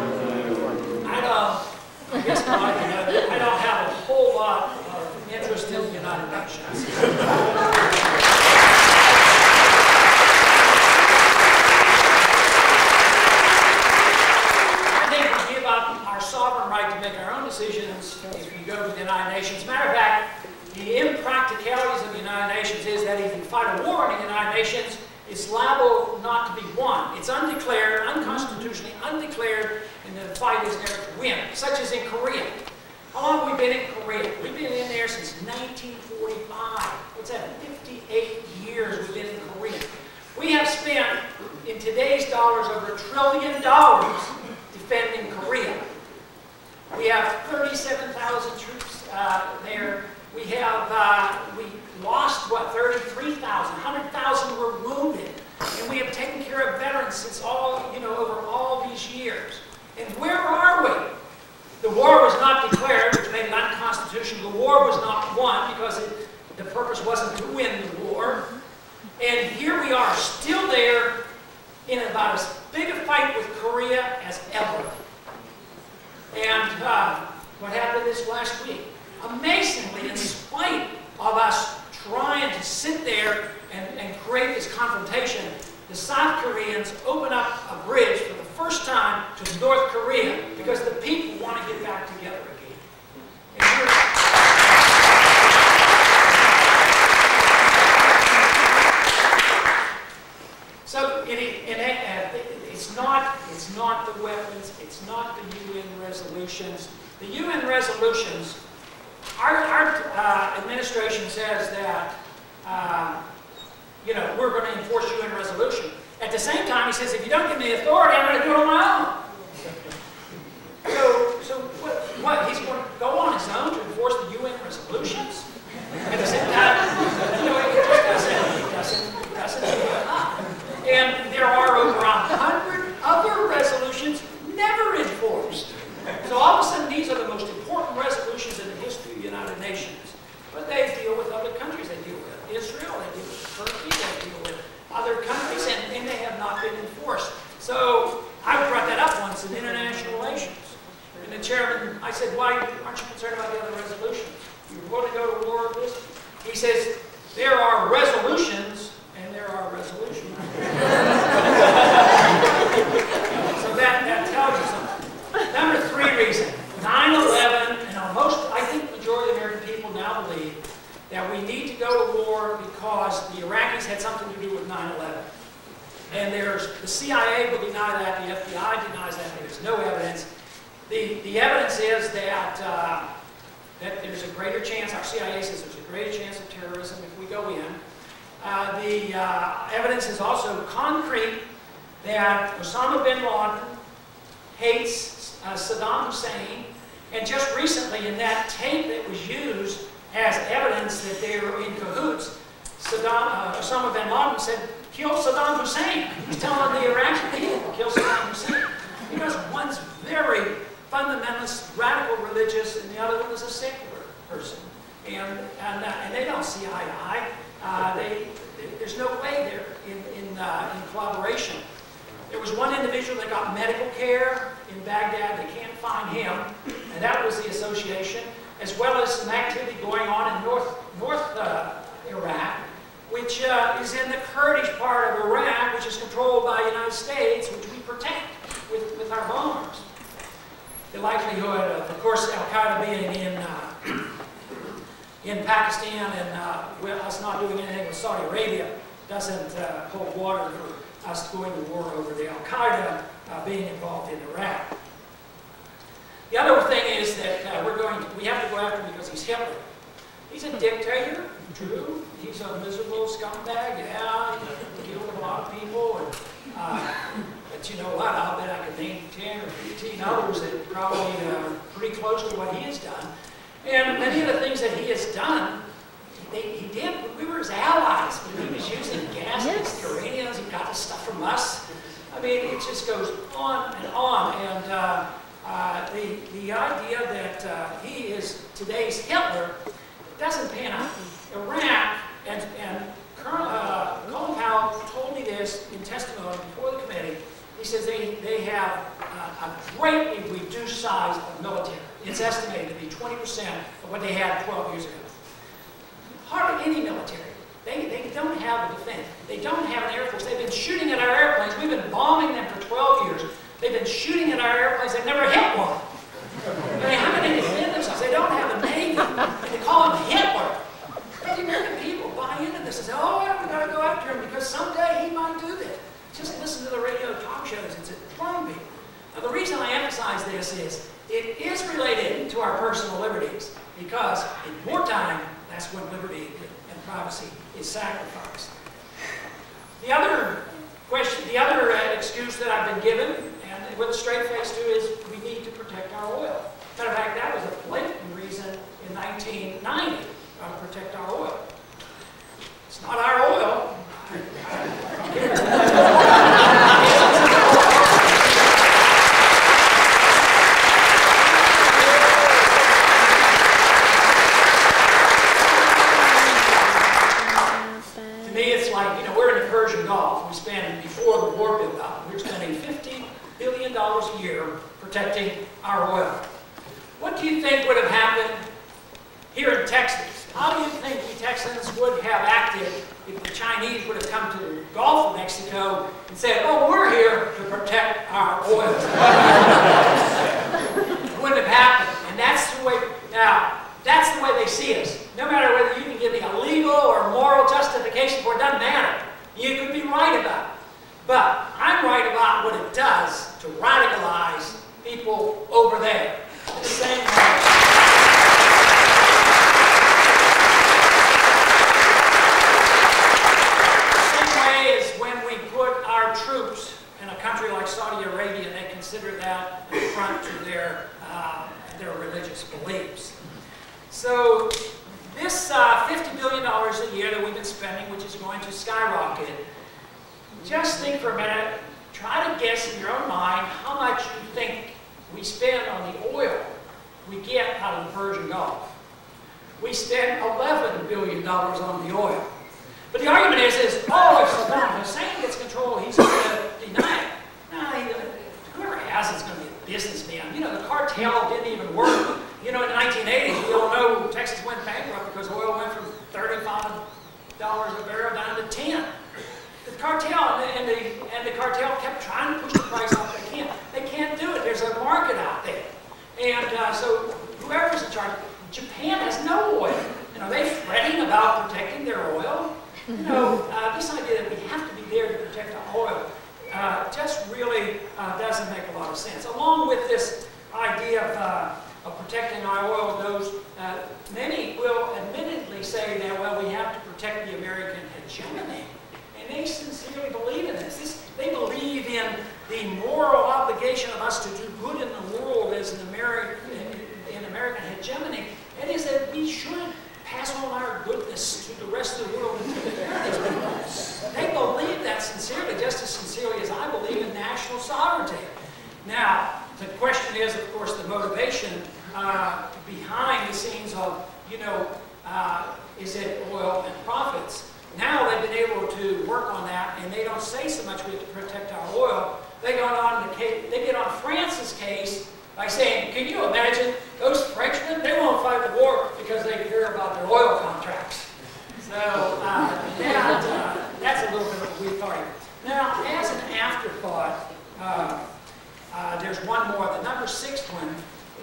I don't have a whole lot of interest in the United Nations. Sovereign right to make our own decisions if you go to the United Nations. Matter of fact, the impracticalities of the United Nations is that if you fight a war in the United Nations, it's liable not to be won. It's undeclared, unconstitutionally undeclared, and the fight is never to win, such as in Korea. How long have we been in Korea? We've been in there since 1945. What's that, 58 years we've been in Korea. We have spent, in today's dollars, over $1 trillion defending Korea. We have 37,000 troops there. We lost, what, 33,000. 100,000 were wounded. And we have taken care of veterans since over all these years. And where are we? The war was not declared, which made it unconstitutional. The war was not won because the purpose wasn't to win the war. And here we are, still there, in about as big a fight with Korea as ever. And what happened this last week? Amazingly, in spite of us trying to sit there and create this confrontation, the South Koreans open up a bridge for the first time to North Korea because the people want to get back together again. And so it's not the weapons, it's not the UN resolutions. The UN resolutions, our administration says that we're going to enforce UN resolution. At the same time, he says, if you don't give me the authority, I'm going to do it on my own. So what? He's going to go on his own to enforce the UN resolutions? At the same time, it just doesn't add up. And there are over 100 other resolutions never enforced. So all of a sudden, these are the most important resolutions in the history of the United Nations. But they deal with other countries. They deal with Israel, they deal with Turkey, they deal with other countries, and they have not been enforced. So I brought that up once in international relations. And the chairman, I said, why aren't you concerned about the other resolutions? You were going to go to war with this? He says, there are resolutions, and there are resolutions. So that tells you something. Number 3 reason, 9/11, and I think the majority of the American people now believe that we need to go to war because the Iraqis had something to do with 9/11. And the CIA will deny that, the FBI denies that, there's no evidence. The evidence is that there's a greater chance, our CIA says there's a greater chance of terrorism if we go in. The evidence is also concrete that Osama bin Laden hates Saddam Hussein, and just recently in that tape that was used as evidence that they were in cahoots, Osama bin Laden said, "Kill Saddam Hussein." He's telling the Iraqi people to kill Saddam Hussein. Because one's very fundamentalist, radical religious, and the other one is a secular person. And they don't see eye to eye. There's no way they're in collaboration. There was one individual that got medical care in Baghdad. They can't find him, and that was the association, as well as some activity going on in North Iraq, which is in the Kurdish part of Iraq, which is controlled by the United States, which we protect with our bombers. The likelihood of course, Al-Qaeda being in Pakistan and us not doing anything with Saudi Arabia doesn't hold water for us going to war over the Al-Qaeda being involved in Iraq. The other thing is that we have to go after him because he's Hitler. He's a dictator, true. He's a miserable scumbag, yeah. He killed a lot of people. But you know what? I'll bet I could name 10 or 15 others that probably are pretty close to what he has done. And many of the things that he has done, he did. We were his allies. When he was using gas against the Iranians, he got this stuff from us. I mean, it just goes on and on. And the idea that he is today's Hitler doesn't pan out. Iraq, and Colin Powell told me this in testimony before the committee. He says they have a greatly reduced size of military. It's estimated to be 20% of what they had 12 years ago. Hardly any military. They don't have a defense. They don't have an air force. They've been shooting at our airplanes. We've been bombing them for 12 years. They've been shooting at our airplanes. They've never hit one. I mean, how can they defend themselves? They don't have a navy. And they call him Hitler. But the American people buy into this and say, oh, we've got to go after him because someday he might do this. Just listen to the radio talk shows. It's a drumbeat. Now, the reason I emphasize this is it is related to our personal liberties because in wartime, that's when liberty and privacy is sacrificed. The other question, the other excuse that I've been given, and with a straight face too, is we need to protect our oil. Matter of fact, that was a blatant reason in 1990 to protect our oil. It's not our oil. Before the war built up, we're spending $50 billion a year protecting our oil. What do you think would have happened here in Texas? How do you think we Texans would have acted if the Chinese would have come to the Gulf of Mexico and said, oh, we're here to protect our oil? It wouldn't have happened. And that's the way, now, that's the way they see us. No matter whether you can give me a legal or moral justification for it, doesn't matter. You could be right about it. But I'm right about what it does to radicalize people over there. The same way. The same way as when we put our troops in a country like Saudi Arabia, they consider that an affront to their religious beliefs. So this $50 billion a year that we've been spending, which is going to skyrocket, just think for a minute, try to guess in your own mind how much you think we spend on the oil we get out of the Persian Gulf. We spend $11 billion on the oil. But the argument is oh, if Saddam Hussein gets control, he's going to deny it. No, whoever has it is going to be a businessman. You know, the cartel didn't even work. You know, in the 1980s, we all know Texas went bankrupt because oil went from $35 a barrel down to $10. The cartel and the cartel kept trying to push the price up. They can't do it. There's a market out there, and so whoever's in charge. Japan has no oil. You know, they're fretting about protecting their oil. You know, this idea that we have to be there to protect our oil just really doesn't make a lot of sense. Along with this idea of protecting our oil goes, many will admittedly say say that, well, we have to protect the American hegemony. And they sincerely believe in this. They believe in the moral obligation of us to do good in the world as an American hegemony. That is that we should pass on our goodness to the rest of the world and to the heritage people. They believe that sincerely, just as sincerely as I believe in national sovereignty. Now, the question is, of course, the motivation behind the scenes of, is it oil and profits? Now they've been able to work on that, and they don't say so much we have to protect our oil. They get on France's case by saying, can you imagine those Frenchmen? They won't fight the war because they care about their oil contracts. So that's a little bit of a weak argument. Now, as an afterthought, there's one more. The number 6 one,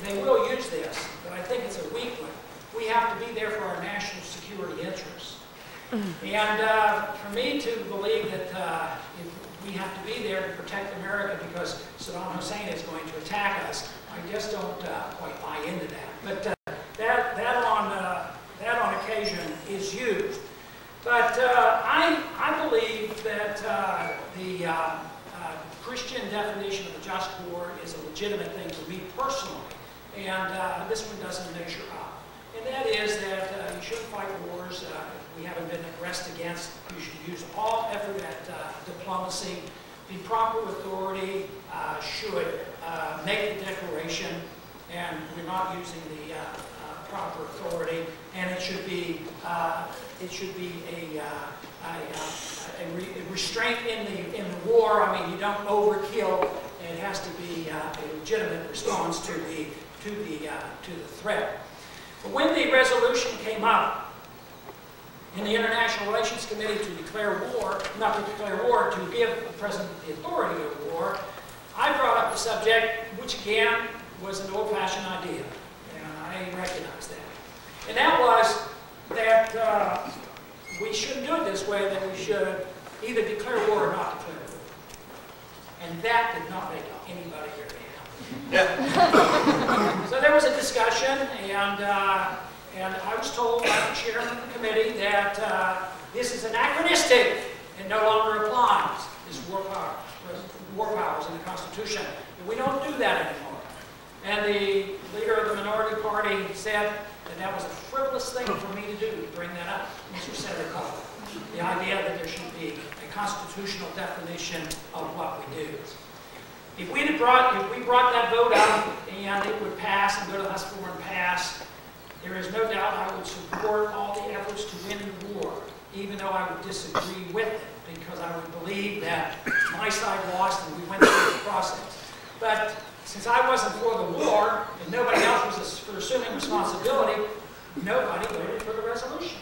they will use this, but I think it's a weak one. We have to be there for our national security interests. And for me to believe that we have to be there to protect America because Saddam Hussein is going to attack us, I just don't quite buy into that. But that on occasion is used. But I believe that the Christian definition of a just war is a legitimate thing for me personally. And this one doesn't measure up. And that is that you shouldn't fight wars we haven't been aggressed against. You should use all effort at diplomacy. The proper authority should make the declaration, and we're not using the proper authority. And it should be a restraint in the war. I mean, you don't overkill. It has to be a legitimate response to the threat. But when the resolution came up in the International Relations Committee to declare war, not to declare war, to give the President the authority to go to war, I brought up the subject, which again was an old-fashioned idea, and I recognize that. And that was that we shouldn't do it this way, that we should either declare war or not declare war. And that did not make anybody very happy. So there was a discussion, and I was told by the chairman of the committee that this is anachronistic and no longer applies, this war powers in the Constitution. And we don't do that anymore. And the leader of the minority party said that that was a frivolous thing for me to do, to bring that up, Mr. Senator Cole. The idea that there should be a constitutional definition of what we do. If we brought that vote up and it would pass and go to the House floor and pass, there is no doubt I would support all the efforts to win the war, even though I would disagree with it, because I would believe that my side lost and we went through the process. But since I wasn't for the war and nobody else was for assuming responsibility, nobody voted for the resolution.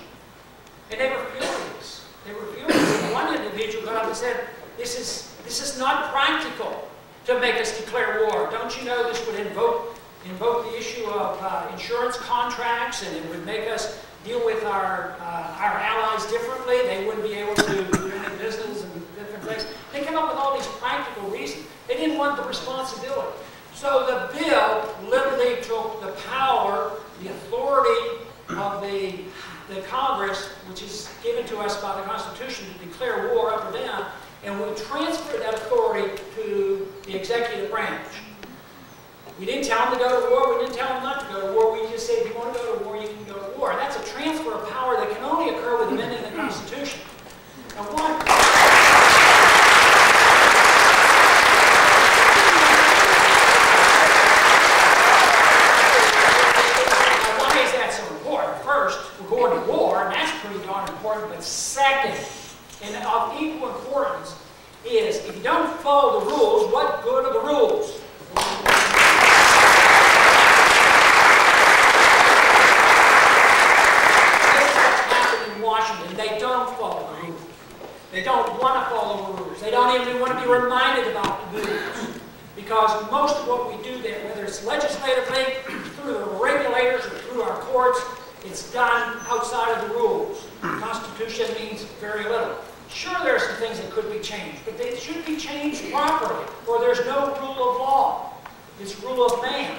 And they were furious. They were furious. And one individual got up and said, this is not practical to make us declare war. Don't you know this would invoke the issue of insurance contracts, and it would make us deal with our allies differently. They wouldn't be able to do any business in different places. They came up with all these practical reasons. They didn't want the responsibility. So the bill literally took the power, the authority of the Congress, which is given to us by the Constitution to declare war up or down, and we transferred that authority to the executive branch. We didn't tell them to go to war. We didn't tell them not to go to war. We just said, if you want to go to war, you can go to war. That's a transfer of power that can only occur with amending the Constitution. Now, why is that so important? First, we're going to war, and that's pretty darn important. But second, and of equal importance, is if you don't follow the rules, what good are the rules? They don't follow the rules. They don't want to follow the rules. They don't even want to be reminded about the rules. Because most of what we do there, whether it's legislatively, through the regulators, or through our courts, it's done outside of the rules. The Constitution means very little. Sure, there are some things that could be changed, but they should be changed properly, or there's no rule of law. It's rule of man.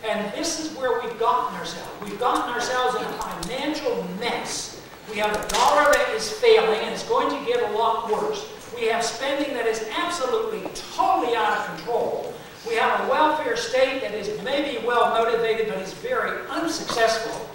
And this is where we've gotten ourselves. We've gotten ourselves in a financial mess. We have a dollar that is failing and it's going to get a lot worse. We have spending that is absolutely, totally out of control. We have a welfare state that is maybe well motivated but is very unsuccessful.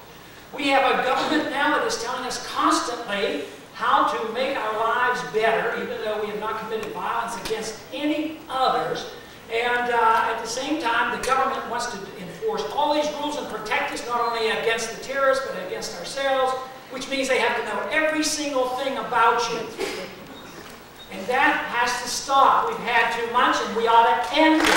We have a government now that is telling us constantly how to make our lives better, even though we have not committed violence against any others. And at the same time, the government wants to enforce all these rules and protect us not only against the terrorists, but against ourselves, which means they have to know every single thing about you. And that has to stop. We've had too much, and we ought to end it.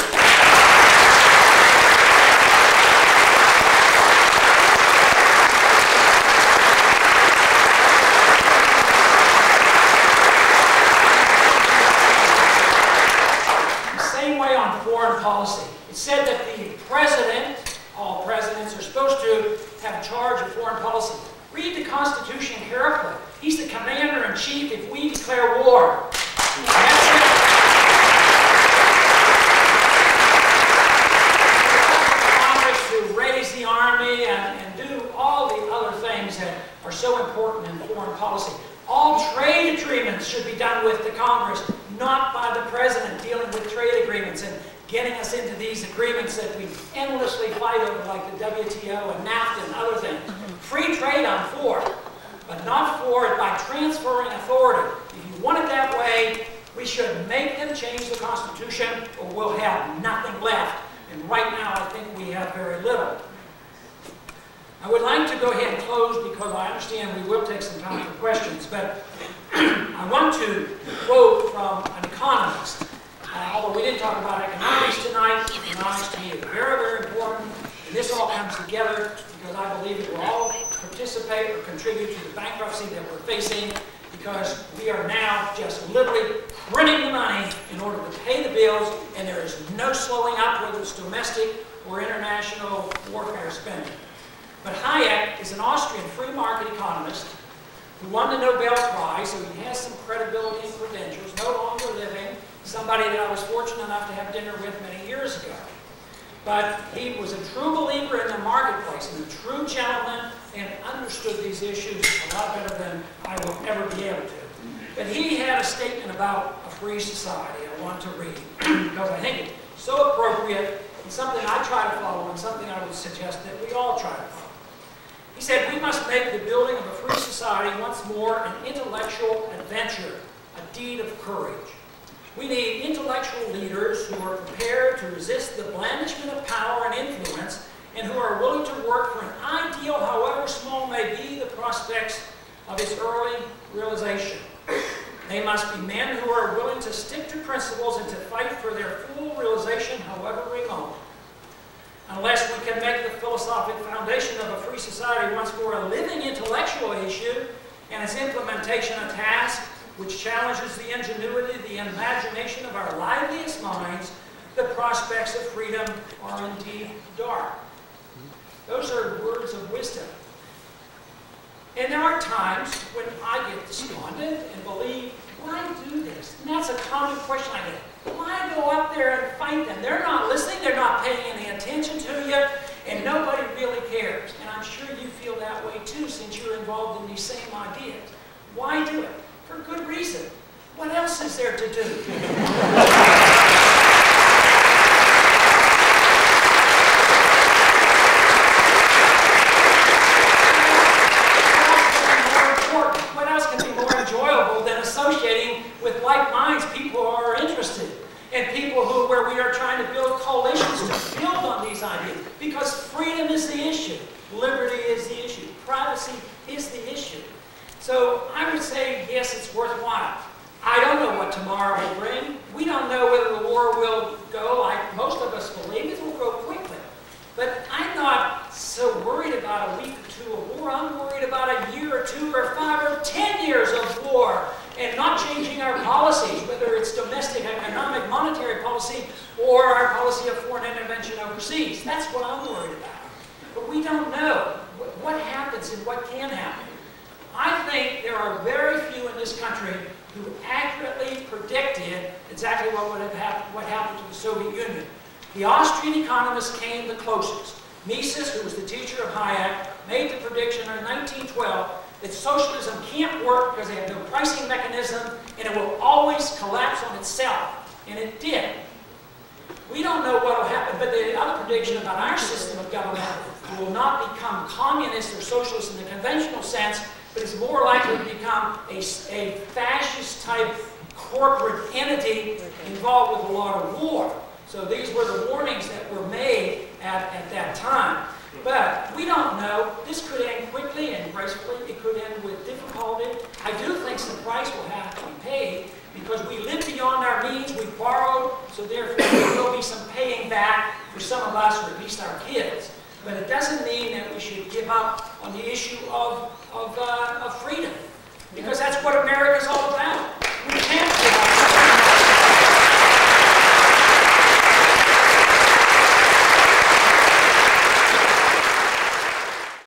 Foreign policy. It said that the president, all presidents, are supposed to have charge of foreign policy. Read the Constitution carefully. He's the commander-in-chief if we declare war. That's it. Congress to raise the army and do all the other things that are so important in foreign policy. All trade agreements should be done with the Congress, not by the president dealing with trade agreements and getting us into these agreements that we endlessly fight over, like the WTO and NAFTA and other things. Free trade I'm for, but not for it by transferring authority. If you want it that way, we should make them change the Constitution or we'll have nothing left. And right now I think we have very little. I would like to go ahead and close because I understand we will take some time for questions, but I want to quote from an economist. Although we didn't talk about economics tonight, economics to me is very, very important. And this all comes together because I believe it will all participate or contribute to the bankruptcy that we're facing because we are now just literally printing the money in order to pay the bills, and there is no slowing up, whether it's domestic or international warfare spending. But Hayek is an Austrian free market economist who won the Nobel Prize, so he has some credibility and credentials, no longer living, somebody that I was fortunate enough to have dinner with many years ago. But he was a true believer in the marketplace and a true gentleman and understood these issues a lot better than I will ever be able to. But he had a statement about a free society I want to read because I think it's so appropriate and something I try to follow and something I would suggest that we all try to follow. He said, we must make the building of a free society once more an intellectual adventure, a deed of courage. We need intellectual leaders who are prepared to resist the blandishment of power and influence and who are willing to work for an ideal, however small may be the prospects of its early realization. They must be men who are willing to stick to principles and to fight for their full realization, however remote. Unless we can make the philosophic foundation of a free society once more a living intellectual issue and its implementation a task which challenges the ingenuity, the imagination of our liveliest minds, the prospects of freedom are indeed dark. Those are words of wisdom. And there are times when I get despondent and believe, why do this? And that's a common question I get. Why go up there and fight them? They're not listening, they're not paying any attention to you, and nobody really cares. And I'm sure you feel that way too, since you're involved in these same ideas. Why do it? For good reason. What else is there to do? With like minds, people who are interested, and people who, where we are trying to build coalitions to build on these ideas, because freedom is the issue, liberty is the issue, privacy is the issue. So I would say, yes, it's worthwhile. I don't know what tomorrow will bring. We don't know whether the war will go like most of us believe it will go quickly. But I'm not so worried about a week or two of war. I'm worried about a year or 2 or 5 or 10 years of war and not changing our policies, whether it's domestic, economic, monetary policy, or our policy of foreign intervention overseas. That's what I'm worried about. But we don't know what happens and what can happen. I think there are very few in this country who accurately predicted exactly what would have happened, what happened to the Soviet Union. The Austrian economists came the closest. Mises, who was the teacher of Hayek, made the prediction in 1912 that socialism can't work because they have no pricing mechanism and it will always collapse on itself. And it did. We don't know what will happen, but the other prediction about our system of government will not become communist or socialist in the conventional sense, but is more likely to become a fascist-type corporate entity involved with a lot of war. So these were the warnings that were made at that time. But we don't know. This could end quickly and gracefully. It could end with difficulty. I do think some price will have to be paid because we live beyond our means. We borrowed, so therefore there will be some paying back for some of us, or at least our kids. But it doesn't mean that we should give up on the issue of freedom.